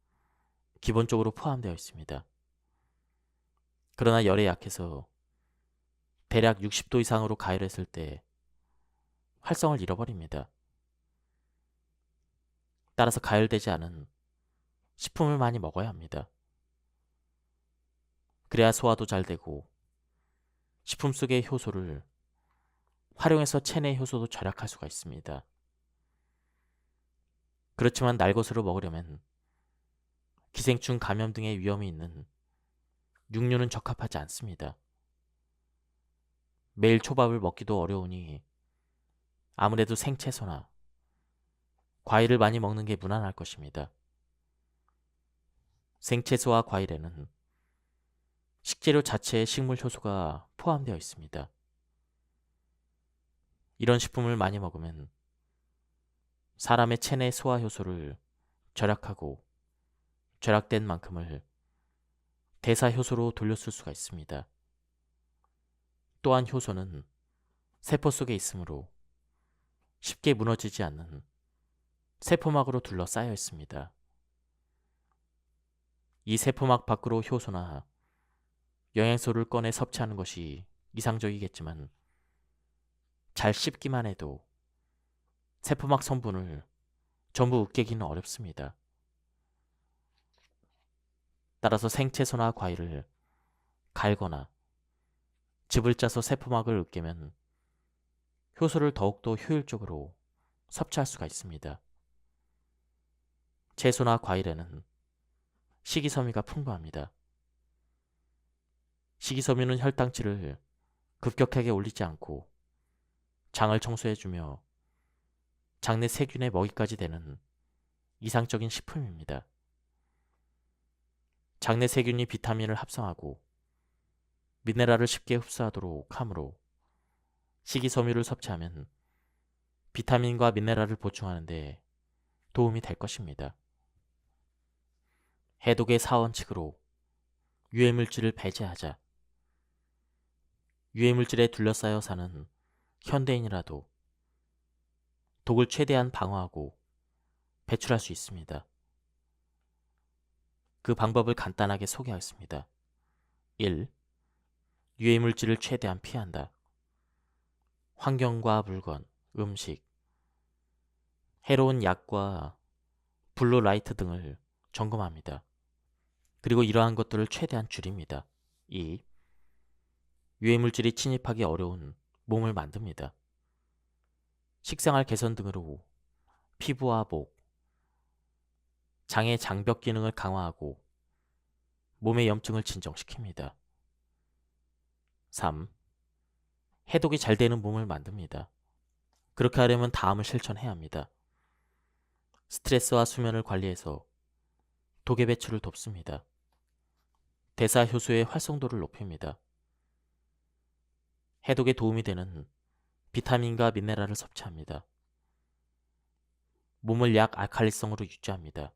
A: 기본적으로 포함되어 있습니다. 그러나 열에 약해서 대략 60도 이상으로 가열했을 때 활성을 잃어버립니다. 따라서 가열되지 않은 식품을 많이 먹어야 합니다. 그래야 소화도 잘 되고 식품 속의 효소를 활용해서 체내 효소도 절약할 수가 있습니다. 그렇지만 날것으로 먹으려면 기생충 감염 등의 위험이 있는 육류는 적합하지 않습니다. 매일 초밥을 먹기도 어려우니 아무래도 생채소나 과일을 많이 먹는 게 무난할 것입니다. 생채소와 과일에는 식재료 자체에 식물 효소가 포함되어 있습니다. 이런 식품을 많이 먹으면 사람의 체내 소화 효소를 절약하고 절약된 만큼을 대사 효소로 돌려쓸 수가 있습니다. 또한 효소는 세포 속에 있으므로 쉽게 무너지지 않는 세포막으로 둘러싸여 있습니다. 이 세포막 밖으로 효소나 영양소를 꺼내 섭취하는 것이 이상적이겠지만 잘 씹기만 해도 세포막 성분을 전부 으깨기는 어렵습니다. 따라서 생채소나 과일을 갈거나 즙을 짜서 세포막을 으깨면 효소를 더욱더 효율적으로 섭취할 수가 있습니다. 채소나 과일에는 식이섬유가 풍부합니다. 식이섬유는 혈당치를 급격하게 올리지 않고 장을 청소해주며 장내 세균의 먹이까지 되는 이상적인 식품입니다. 장내 세균이 비타민을 합성하고 미네랄을 쉽게 흡수하도록 하므로 식이섬유를 섭취하면 비타민과 미네랄을 보충하는 데 도움이 될 것입니다. 해독의 사원칙으로 유해물질을 배제하자. 유해물질에 둘러싸여 사는 현대인이라도 독을 최대한 방어하고 배출할 수 있습니다. 그 방법을 간단하게 소개하겠습니다. 1. 유해물질을 최대한 피한다. 환경과 물건, 음식, 해로운 약과 블루라이트 등을 점검합니다. 그리고 이러한 것들을 최대한 줄입니다. 2. 유해물질이 침입하기 어려운 몸을 만듭니다. 식생활 개선 등으로 피부와 목, 장의 장벽 기능을 강화하고 몸의 염증을 진정시킵니다. 3. 해독이 잘 되는 몸을 만듭니다. 그렇게 하려면 다음을 실천해야 합니다. 스트레스와 수면을 관리해서 독의 배출을 돕습니다. 대사 효소의 활성도를 높입니다. 해독에 도움이 되는 비타민과 미네랄을 섭취합니다. 몸을 약 알칼리성으로 유지합니다.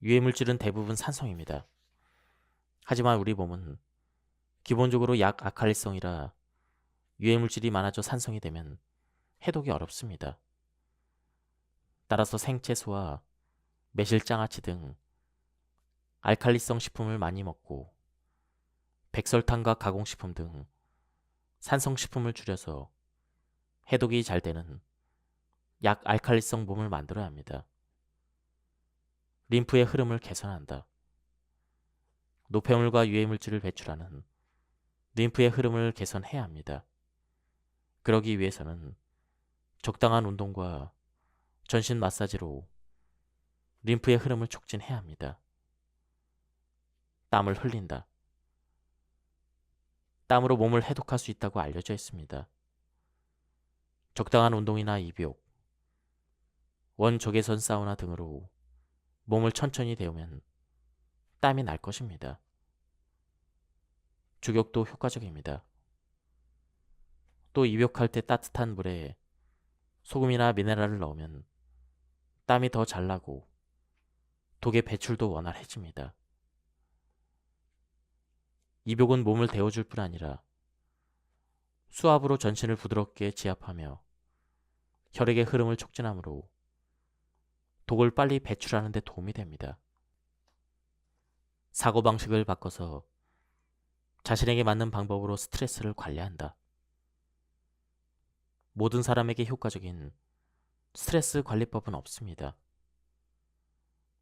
A: 유해물질은 대부분 산성입니다. 하지만 우리 몸은 기본적으로 약 알칼리성이라 유해물질이 많아져 산성이 되면 해독이 어렵습니다. 따라서 생채소와 매실장아찌 등 알칼리성 식품을 많이 먹고 백설탕과 가공식품 등 산성식품을 줄여서 해독이 잘 되는 약 알칼리성 몸을 만들어야 합니다. 림프의 흐름을 개선한다. 노폐물과 유해물질을 배출하는 림프의 흐름을 개선해야 합니다. 그러기 위해서는 적당한 운동과 전신 마사지로 림프의 흐름을 촉진해야 합니다. 땀을 흘린다. 땀으로 몸을 해독할 수 있다고 알려져 있습니다. 적당한 운동이나 입욕, 원적외선 사우나 등으로 몸을 천천히 데우면 땀이 날 것입니다. 죽욕도 효과적입니다. 또 입욕할 때 따뜻한 물에 소금이나 미네랄을 넣으면 땀이 더 잘 나고 독의 배출도 원활해집니다. 입욕은 몸을 데워줄 뿐 아니라 수압으로 전신을 부드럽게 지압하며 혈액의 흐름을 촉진하므로 독을 빨리 배출하는 데 도움이 됩니다. 사고방식을 바꿔서 자신에게 맞는 방법으로 스트레스를 관리한다. 모든 사람에게 효과적인 스트레스 관리법은 없습니다.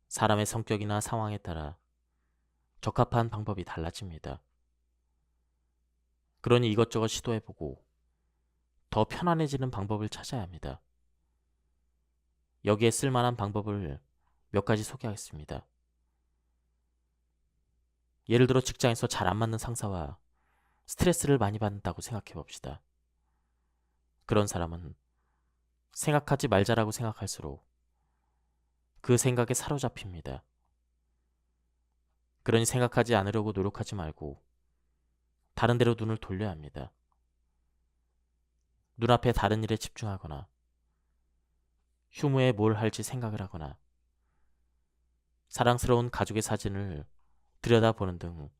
A: 사람의 성격이나 상황에 따라 적합한 방법이 달라집니다. 그러니 이것저것 시도해보고 더 편안해지는 방법을 찾아야 합니다. 여기에 쓸만한 방법을 몇 가지 소개하겠습니다. 예를 들어 직장에서 잘 안 맞는 상사와 스트레스를 많이 받는다고 생각해 봅시다. 그런 사람은 생각하지 말자라고 생각할수록 그 생각에 사로잡힙니다. 그러니 생각하지 않으려고 노력하지 말고 다른 데로 눈을 돌려야 합니다. 눈앞에 다른 일에 집중하거나 휴무에 뭘 할지 생각을 하거나 사랑스러운 가족의 사진을 들여다보는 등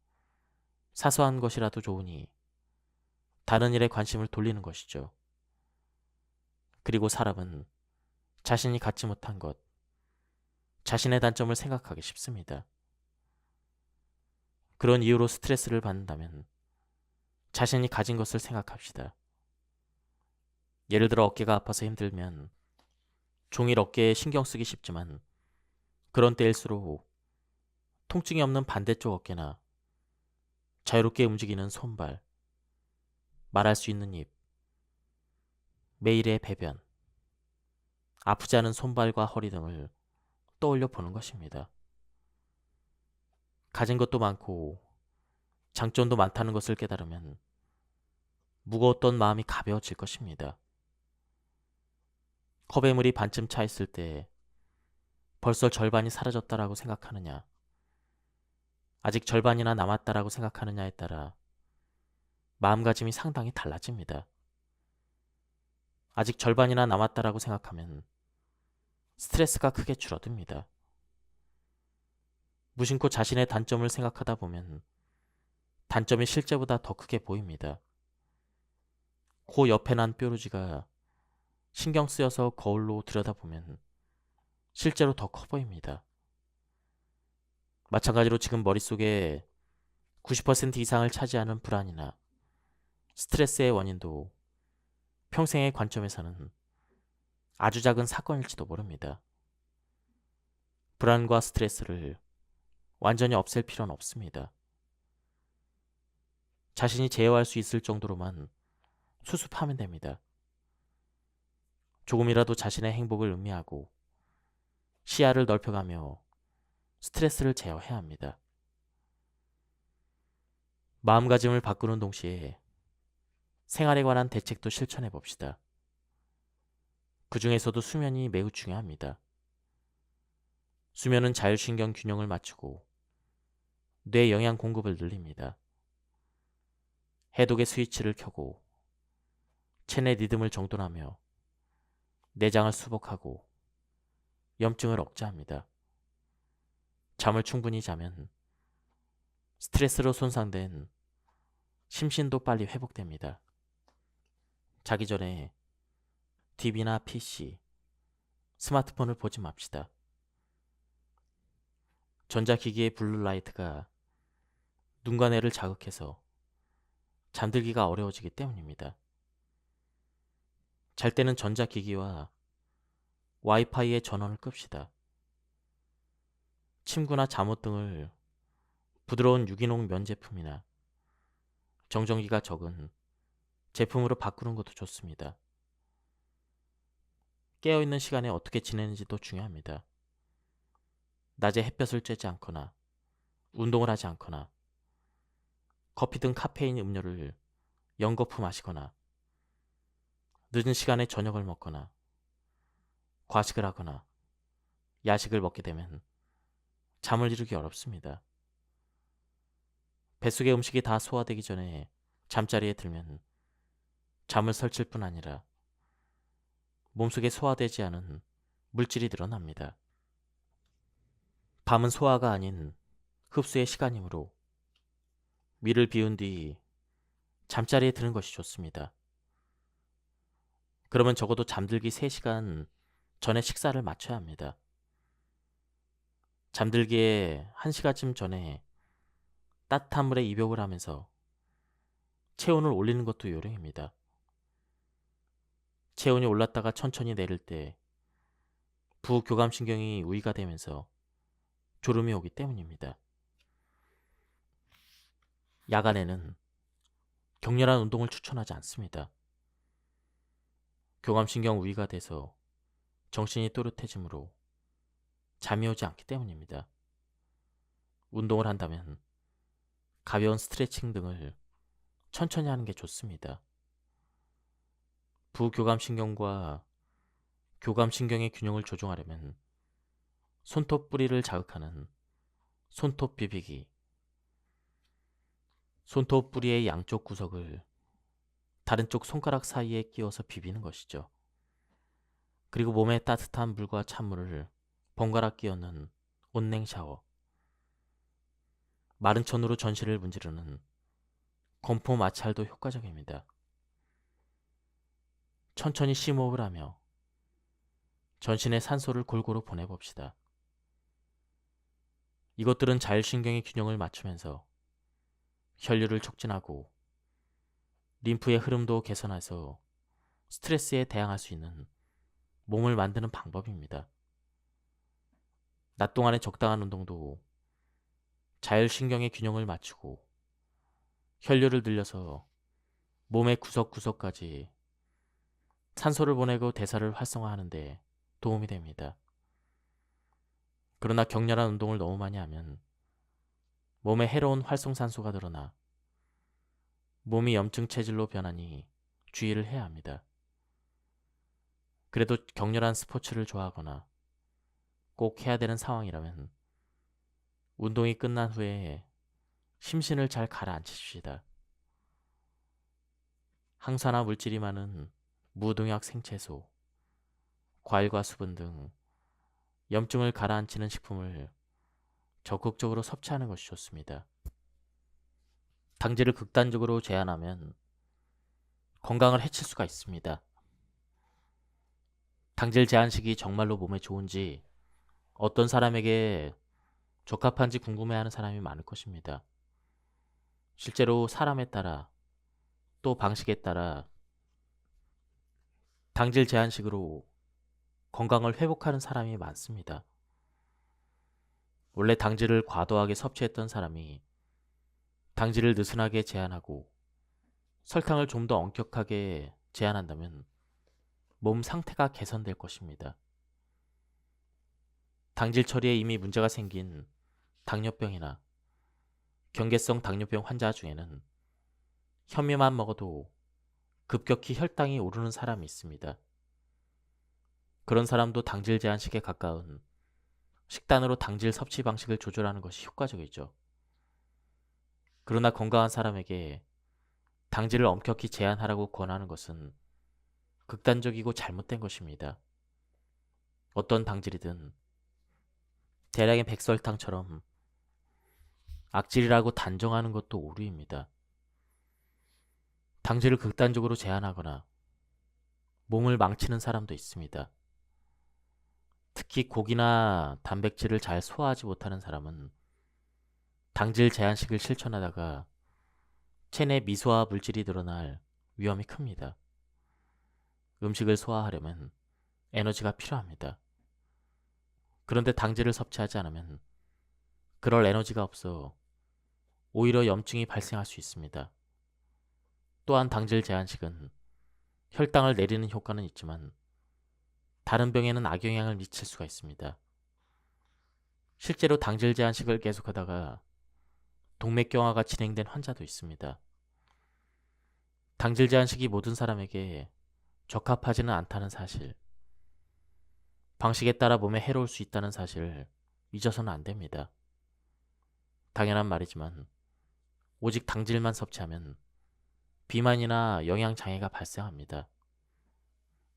A: 사소한 것이라도 좋으니 다른 일에 관심을 돌리는 것이죠. 그리고 사람은 자신이 갖지 못한 것, 자신의 단점을 생각하기 쉽습니다. 그런 이유로 스트레스를 받는다면 자신이 가진 것을 생각합시다. 예를 들어 어깨가 아파서 힘들면 종일 어깨에 신경 쓰기 쉽지만 그런 때일수록 통증이 없는 반대쪽 어깨나 자유롭게 움직이는 손발, 말할 수 있는 입, 매일의 배변, 아프지 않은 손발과 허리 등을 떠올려 보는 것입니다. 가진 것도 많고 장점도 많다는 것을 깨달으면 무거웠던 마음이 가벼워질 것입니다. 컵에 물이 반쯤 차 있을 때 벌써 절반이 사라졌다라고 생각하느냐, 아직 절반이나 남았다라고 생각하느냐에 따라 마음가짐이 상당히 달라집니다. 아직 절반이나 남았다라고 생각하면 스트레스가 크게 줄어듭니다. 무심코 자신의 단점을 생각하다 보면 단점이 실제보다 더 크게 보입니다. 코 옆에 난 뾰루지가 신경 쓰여서 거울로 들여다보면 실제로 더 커 보입니다. 마찬가지로 지금 머릿속에 90% 이상을 차지하는 불안이나 스트레스의 원인도 평생의 관점에서는 아주 작은 사건일지도 모릅니다. 불안과 스트레스를 완전히 없앨 필요는 없습니다. 자신이 제어할 수 있을 정도로만 수습하면 됩니다. 조금이라도 자신의 행복을 음미하고 시야를 넓혀가며 스트레스를 제어해야 합니다. 마음가짐을 바꾸는 동시에 생활에 관한 대책도 실천해 봅시다. 그 중에서도 수면이 매우 중요합니다. 수면은 자율신경 균형을 맞추고 뇌 영양 공급을 늘립니다. 해독의 스위치를 켜고 체내 리듬을 정돈하며 내장을 수복하고 염증을 억제합니다. 잠을 충분히 자면 스트레스로 손상된 심신도 빨리 회복됩니다. 자기 전에 TV나 PC, 스마트폰을 보지 맙시다. 전자기기의 블루라이트가 눈과 뇌를 자극해서 잠들기가 어려워지기 때문입니다. 잘 때는 전자기기와 와이파이의 전원을 끕시다. 침구나 잠옷 등을 부드러운 유기농 면 제품이나 정전기가 적은 제품으로 바꾸는 것도 좋습니다. 깨어있는 시간에 어떻게 지내는지도 중요합니다. 낮에 햇볕을 쬐지 않거나 운동을 하지 않거나 커피 등 카페인 음료를 연거푸 마시거나 늦은 시간에 저녁을 먹거나 과식을 하거나 야식을 먹게 되면 잠을 이루기 어렵습니다. 뱃속의 음식이 다 소화되기 전에 잠자리에 들면 잠을 설칠 뿐 아니라 몸속에 소화되지 않은 물질이 늘어납니다. 밤은 소화가 아닌 흡수의 시간이므로 위를 비운 뒤 잠자리에 드는 것이 좋습니다. 그러면 적어도 잠들기 3시간 전에 식사를 마쳐야 합니다. 잠들기에 1시간쯤 전에 따뜻한 물에 입욕을 하면서 체온을 올리는 것도 요령입니다. 체온이 올랐다가 천천히 내릴 때 부교감신경이 우위가 되면서 졸음이 오기 때문입니다. 야간에는 격렬한 운동을 추천하지 않습니다. 교감신경 우위가 돼서 정신이 또렷해지므로 잠이 오지 않기 때문입니다. 운동을 한다면 가벼운 스트레칭 등을 천천히 하는 게 좋습니다. 부교감신경과 교감신경의 균형을 조정하려면 손톱 뿌리를 자극하는 손톱 비비기, 손톱 뿌리의 양쪽 구석을 다른 쪽 손가락 사이에 끼워서 비비는 것이죠. 그리고 몸에 따뜻한 물과 찬물을 번갈아 끼얹는 온냉 샤워, 마른 천으로 전신을 문지르는 건포 마찰도 효과적입니다. 천천히 심호흡을 하며 전신에 산소를 골고루 보내봅시다. 이것들은 자율신경의 균형을 맞추면서 혈류를 촉진하고 림프의 흐름도 개선해서 스트레스에 대항할 수 있는 몸을 만드는 방법입니다. 낮 동안의 적당한 운동도 자율신경의 균형을 맞추고 혈류를 늘려서 몸의 구석구석까지 산소를 보내고 대사를 활성화하는 데 도움이 됩니다. 그러나 격렬한 운동을 너무 많이 하면 몸에 해로운 활성산소가 늘어나 몸이 염증 체질로 변하니 주의를 해야 합니다. 그래도 격렬한 스포츠를 좋아하거나 꼭 해야 되는 상황이라면 운동이 끝난 후에 심신을 잘 가라앉히십시다. 항산화 물질이 많은 무농약 생채소, 과일과 수분 등 염증을 가라앉히는 식품을 적극적으로 섭취하는 것이 좋습니다. 당질을 극단적으로 제한하면 건강을 해칠 수가 있습니다. 당질 제한식이 정말로 몸에 좋은지 어떤 사람에게 적합한지 궁금해하는 사람이 많을 것입니다. 실제로 사람에 따라 또 방식에 따라 당질 제한식으로 건강을 회복하는 사람이 많습니다. 원래 당질을 과도하게 섭취했던 사람이 당질을 느슨하게 제한하고 설탕을 좀 더 엄격하게 제한한다면 몸 상태가 개선될 것입니다. 당질 처리에 이미 문제가 생긴 당뇨병이나 경계성 당뇨병 환자 중에는 현미만 먹어도 급격히 혈당이 오르는 사람이 있습니다. 그런 사람도 당질 제한식에 가까운 식단으로 당질 섭취 방식을 조절하는 것이 효과적이죠. 그러나 건강한 사람에게 당질을 엄격히 제한하라고 권하는 것은 극단적이고 잘못된 것입니다. 어떤 당질이든 대량의 백설탕처럼 악질이라고 단정하는 것도 오류입니다. 당질을 극단적으로 제한하거나 몸을 망치는 사람도 있습니다. 특히 고기나 단백질을 잘 소화하지 못하는 사람은 당질 제한식을 실천하다가 체내 미소화 물질이 늘어날 위험이 큽니다. 음식을 소화하려면 에너지가 필요합니다. 그런데 당질을 섭취하지 않으면 그럴 에너지가 없어 오히려 염증이 발생할 수 있습니다. 또한 당질 제한식은 혈당을 내리는 효과는 있지만 다른 병에는 악영향을 미칠 수가 있습니다. 실제로 당질 제한식을 계속하다가 동맥경화가 진행된 환자도 있습니다. 당질 제한식이 모든 사람에게 적합하지는 않다는 사실, 방식에 따라 몸에 해로울 수 있다는 사실을 잊어서는 안 됩니다. 당연한 말이지만 오직 당질만 섭취하면 비만이나 영양장애가 발생합니다.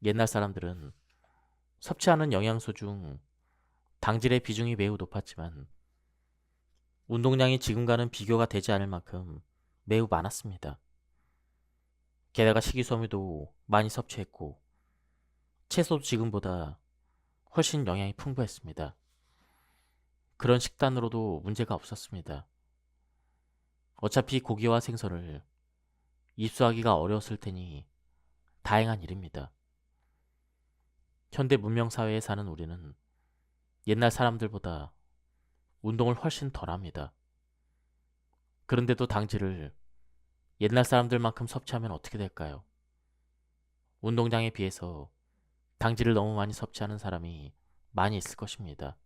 A: 옛날 사람들은 섭취하는 영양소 중 당질의 비중이 매우 높았지만 운동량이 지금과는 비교가 되지 않을 만큼 매우 많았습니다. 게다가 식이섬유도 많이 섭취했고 채소도 지금보다 훨씬 영양이 풍부했습니다. 그런 식단으로도 문제가 없었습니다. 어차피 고기와 생선을 입수하기가 어려웠을 테니 다행한 일입니다. 현대 문명 사회에 사는 우리는 옛날 사람들보다 운동을 훨씬 덜 합니다. 그런데도 당질을 옛날 사람들만큼 섭취하면 어떻게 될까요? 운동량에 비해서 당질을 너무 많이 섭취하는 사람이 많이 있을 것입니다.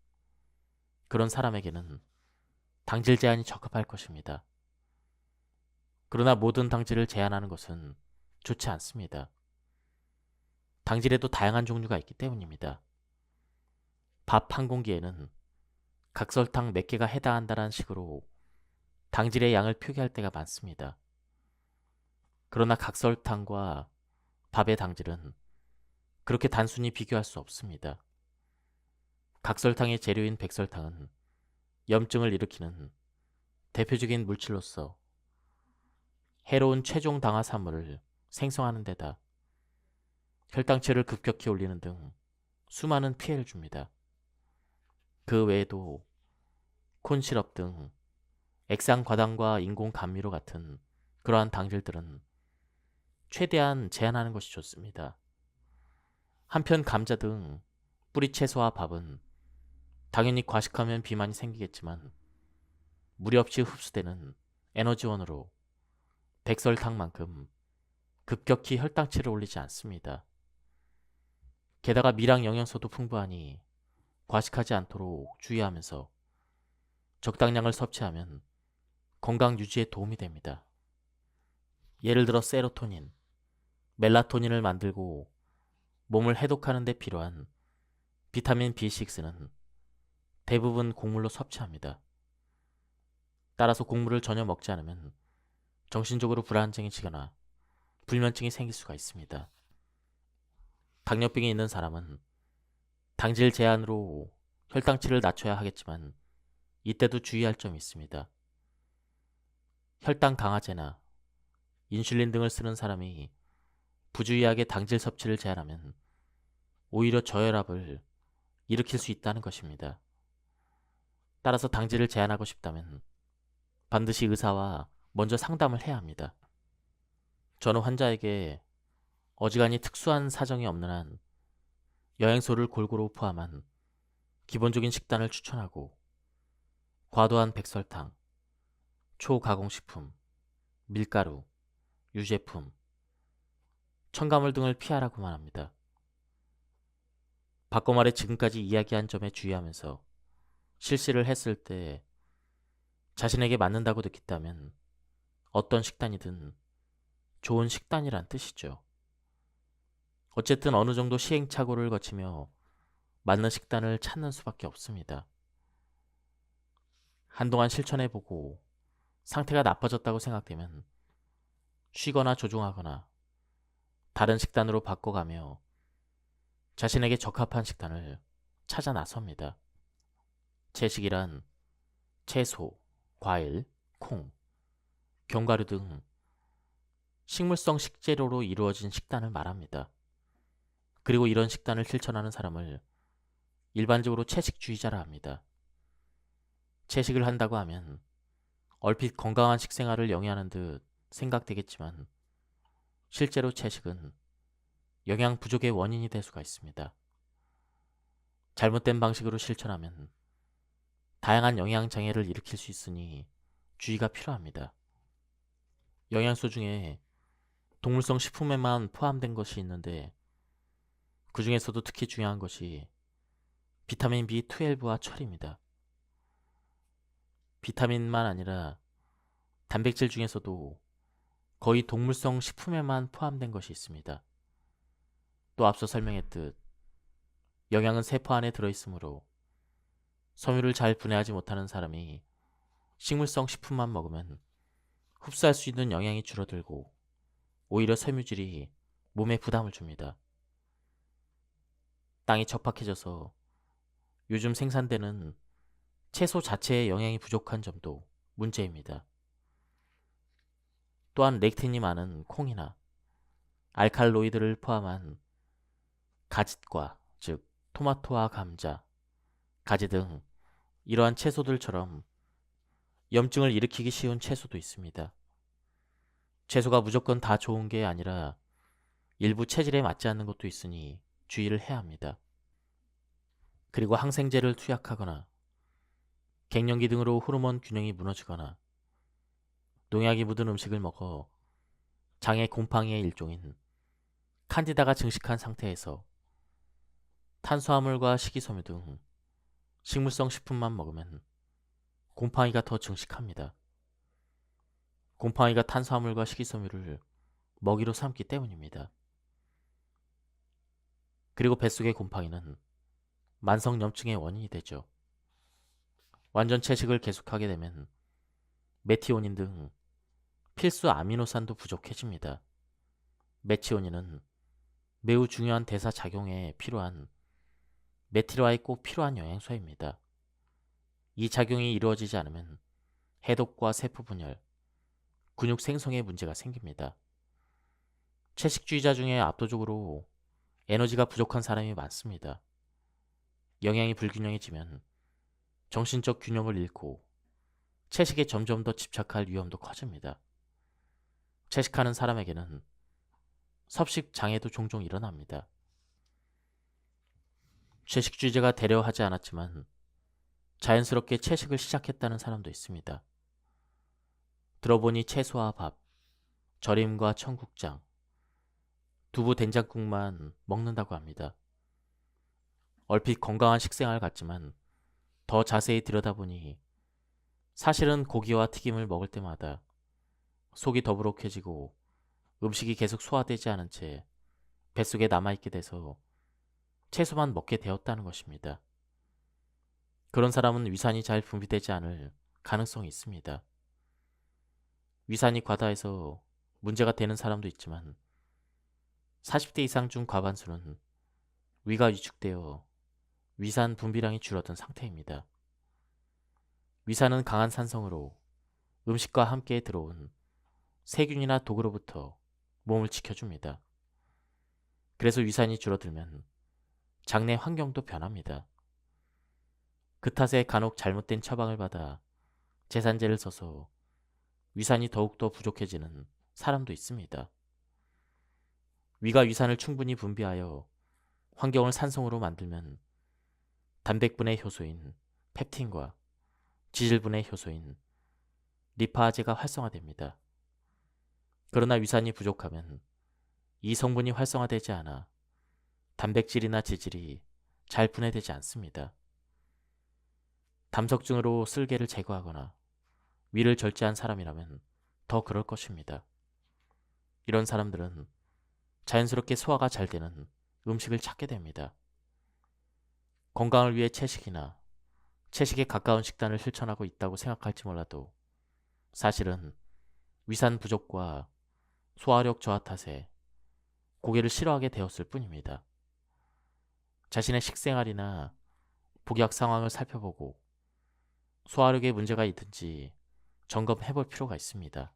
A: 그런 사람에게는 당질 제한이 적합할 것입니다. 그러나 모든 당질을 제한하는 것은 좋지 않습니다. 당질에도 다양한 종류가 있기 때문입니다. 밥 한 공기에는 각설탕 몇 개가 해당한다는 식으로 당질의 양을 표기할 때가 많습니다. 그러나 각설탕과 밥의 당질은 그렇게 단순히 비교할 수 없습니다. 각설탕의 재료인 백설탕은 염증을 일으키는 대표적인 물질로서 해로운 최종 당화산물을 생성하는 데다 혈당치를 급격히 올리는 등 수많은 피해를 줍니다. 그 외에도 콘시럽 등 액상과당과 인공 감미료 같은 그러한 당질들은 최대한 제한하는 것이 좋습니다. 한편 감자 등 뿌리채소와 밥은 당연히 과식하면 비만이 생기겠지만 무리 없이 흡수되는 에너지원으로 백설탕만큼 급격히 혈당치를 올리지 않습니다. 게다가 미량 영양소도 풍부하니 과식하지 않도록 주의하면서 적당량을 섭취하면 건강 유지에 도움이 됩니다. 예를 들어 세로토닌, 멜라토닌을 만들고 몸을 해독하는 데 필요한 비타민 B6는 대부분 곡물로 섭취합니다. 따라서 곡물을 전혀 먹지 않으면 정신적으로 불안정해지거나 불면증이 생길 수가 있습니다. 당뇨병이 있는 사람은 당질 제한으로 혈당치를 낮춰야 하겠지만 이때도 주의할 점이 있습니다. 혈당 강화제나 인슐린 등을 쓰는 사람이 부주의하게 당질 섭취를 제한하면 오히려 저혈압을 일으킬 수 있다는 것입니다. 따라서 당질을 제한하고 싶다면 반드시 의사와 먼저 상담을 해야 합니다. 저는 환자에게 어지간히 특수한 사정이 없는 한 여행소를 골고루 포함한 기본적인 식단을 추천하고 과도한 백설탕, 초가공식품, 밀가루, 유제품, 첨가물 등을 피하라고만 합니다. 바꿔 말해 지금까지 이야기한 점에 주의하면서 실시를 했을 때 자신에게 맞는다고 느낀다면 어떤 식단이든 좋은 식단이란 뜻이죠. 어쨌든 어느 정도 시행착오를 거치며 맞는 식단을 찾는 수밖에 없습니다. 한동안 실천해보고 상태가 나빠졌다고 생각되면 쉬거나 조종하거나 다른 식단으로 바꿔가며 자신에게 적합한 식단을 찾아 나섭니다. 채식이란 채소, 과일, 콩, 견과류 등 식물성 식재료로 이루어진 식단을 말합니다. 그리고 이런 식단을 실천하는 사람을 일반적으로 채식주의자라 합니다. 채식을 한다고 하면 얼핏 건강한 식생활을 영위하는 듯 생각되겠지만 실제로 채식은 영양 부족의 원인이 될 수가 있습니다. 잘못된 방식으로 실천하면 다양한 영양 장애를 일으킬 수 있으니 주의가 필요합니다. 영양소 중에 동물성 식품에만 포함된 것이 있는데 그 중에서도 특히 중요한 것이 비타민 B12와 철입니다. 비타민만 아니라 단백질 중에서도 거의 동물성 식품에만 포함된 것이 있습니다. 또 앞서 설명했듯 영양은 세포 안에 들어있으므로 섬유를 잘 분해하지 못하는 사람이 식물성 식품만 먹으면 흡수할 수 있는 영양이 줄어들고 오히려 섬유질이 몸에 부담을 줍니다. 땅이 척박해져서 요즘 생산되는 채소 자체의 영양이 부족한 점도 문제입니다. 또한 렉틴이 많은 콩이나 알칼로이드를 포함한 가짓과 즉 토마토와 감자, 가지 등 이러한 채소들처럼 염증을 일으키기 쉬운 채소도 있습니다. 채소가 무조건 다 좋은 게 아니라 일부 체질에 맞지 않는 것도 있으니 주의를 해야 합니다. 그리고 항생제를 투약하거나 갱년기 등으로 호르몬 균형이 무너지거나 농약이 묻은 음식을 먹어 장의 곰팡이의 일종인 칸디다가 증식한 상태에서 탄수화물과 식이섬유 등 식물성 식품만 먹으면 곰팡이가 더 증식합니다. 곰팡이가 탄수화물과 식이섬유를 먹이로 삼기 때문입니다. 그리고 뱃속의 곰팡이는 만성염증의 원인이 되죠. 완전 채식을 계속하게 되면 메티오닌 등 필수 아미노산도 부족해집니다. 메티오닌은 매우 중요한 대사 작용에 필요한 메티로아에 꼭 필요한 영양소입니다. 이 작용이 이루어지지 않으면 해독과 세포 분열, 근육 생성에 문제가 생깁니다. 채식주의자 중에 압도적으로 에너지가 부족한 사람이 많습니다. 영양이 불균형해지면 정신적 균형을 잃고 채식에 점점 더 집착할 위험도 커집니다. 채식하는 사람에게는 섭식 장애도 종종 일어납니다. 채식주의자가 되려 하지 않았지만 자연스럽게 채식을 시작했다는 사람도 있습니다. 들어보니 채소와 밥, 절임과 청국장, 두부 된장국만 먹는다고 합니다. 얼핏 건강한 식생활 같지만 더 자세히 들여다보니 사실은 고기와 튀김을 먹을 때마다 속이 더부룩해지고 음식이 계속 소화되지 않은 채 뱃속에 남아있게 돼서 채소만 먹게 되었다는 것입니다. 그런 사람은 위산이 잘 분비되지 않을 가능성이 있습니다. 위산이 과다해서 문제가 되는 사람도 있지만 40대 이상 중 과반수는 위가 위축되어 위산 분비량이 줄어든 상태입니다. 위산은 강한 산성으로 음식과 함께 들어온 세균이나 독으로부터 몸을 지켜줍니다. 그래서 위산이 줄어들면 장내 환경도 변합니다. 그 탓에 간혹 잘못된 처방을 받아 제산제를 써서 위산이 더욱더 부족해지는 사람도 있습니다. 위가 위산을 충분히 분비하여 환경을 산성으로 만들면 단백분의 효소인 펩틴과 지질분의 효소인 리파아제가 활성화됩니다. 그러나 위산이 부족하면 이 성분이 활성화되지 않아 단백질이나 지질이 잘 분해되지 않습니다. 담석증으로 쓸개를 제거하거나 위를 절제한 사람이라면 더 그럴 것입니다. 이런 사람들은 자연스럽게 소화가 잘 되는 음식을 찾게 됩니다. 건강을 위해 채식이나 채식에 가까운 식단을 실천하고 있다고 생각할지 몰라도 사실은 위산 부족과 소화력 저하 탓에 고기를 싫어하게 되었을 뿐입니다. 자신의 식생활이나 복약 상황을 살펴보고 소화력에 문제가 있든지 점검해 볼 필요가 있습니다.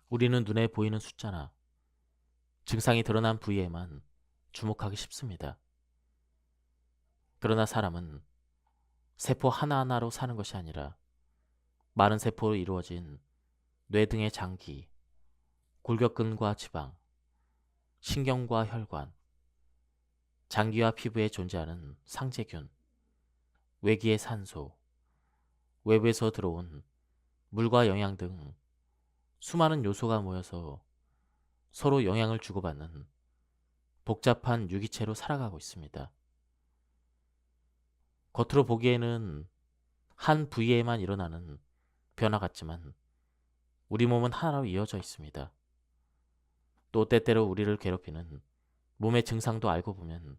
A: 우리는 눈에 보이는 숫자나 증상이 드러난 부위에만 주목하기 쉽습니다. 그러나 사람은 세포 하나하나로 사는 것이 아니라 많은 세포로 이루어진 뇌 등의 장기, 골격근과 지방, 신경과 혈관, 장기와 피부에 존재하는 상재균, 외기의 산소, 외부에서 들어온 물과 영양 등 수많은 요소가 모여서 서로 영향을 주고받는 복잡한 유기체로 살아가고 있습니다. 겉으로 보기에는 한 부위에만 일어나는 변화 같지만 우리 몸은 하나로 이어져 있습니다. 또 때때로 우리를 괴롭히는 몸의 증상도 알고 보면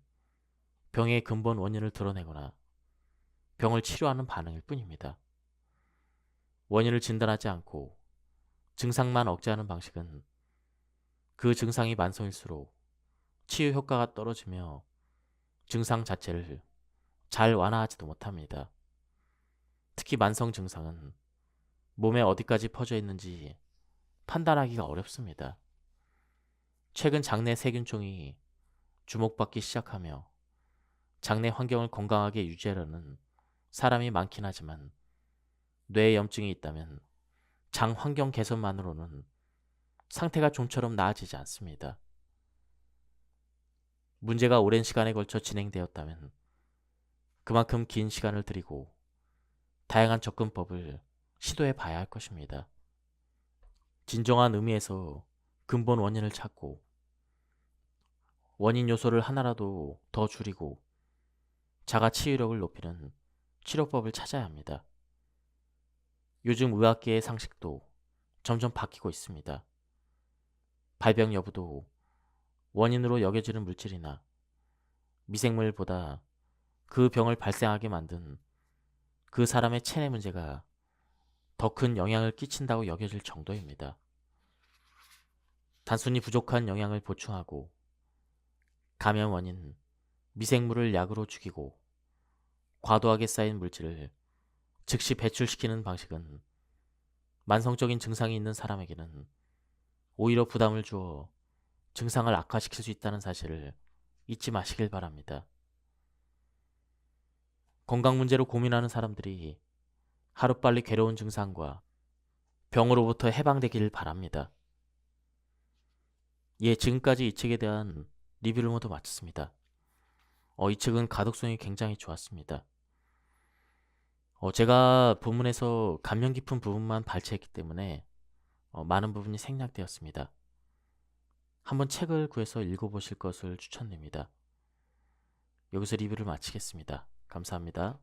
A: 병의 근본 원인을 드러내거나 병을 치료하는 반응일 뿐입니다. 원인을 진단하지 않고 증상만 억제하는 방식은 그 증상이 만성일수록 치유 효과가 떨어지며 증상 자체를 잘 완화하지도 못합니다. 특히 만성 증상은 몸에 어디까지 퍼져 있는지 판단하기가 어렵습니다. 최근 장내 세균종이 주목받기 시작하며 장내 환경을 건강하게 유지하려는 사람이 많긴 하지만 뇌에 염증이 있다면 장 환경 개선만으로는 상태가 좀처럼 나아지지 않습니다. 문제가 오랜 시간에 걸쳐 진행되었다면 그만큼 긴 시간을 들이고 다양한 접근법을 시도해 봐야 할 것입니다. 진정한 의미에서 근본 원인을 찾고 원인 요소를 하나라도 더 줄이고 자가 치유력을 높이는 치료법을 찾아야 합니다. 요즘 의학계의 상식도 점점 바뀌고 있습니다. 발병 여부도 원인으로 여겨지는 물질이나 미생물보다 그 병을 발생하게 만든 그 사람의 체내 문제가 더 큰 영향을 끼친다고 여겨질 정도입니다. 단순히 부족한 영양을 보충하고 감염 원인, 미생물을 약으로 죽이고 과도하게 쌓인 물질을 즉시 배출시키는 방식은 만성적인 증상이 있는 사람에게는 오히려 부담을 주어 증상을 악화시킬 수 있다는 사실을 잊지 마시길 바랍니다. 건강 문제로 고민하는 사람들이 하루빨리 괴로운 증상과 병으로부터 해방되길 바랍니다. 예, 지금까지 이 책에 대한 리뷰를 모두 마쳤습니다. 이 책은 가독성이 굉장히 좋았습니다. 제가 본문에서 감명 깊은 부분만 발췌했기 때문에 많은 부분이 생략되었습니다. 한번 책을 구해서 읽어보실 것을 추천드립니다. 여기서 리뷰를 마치겠습니다. 감사합니다.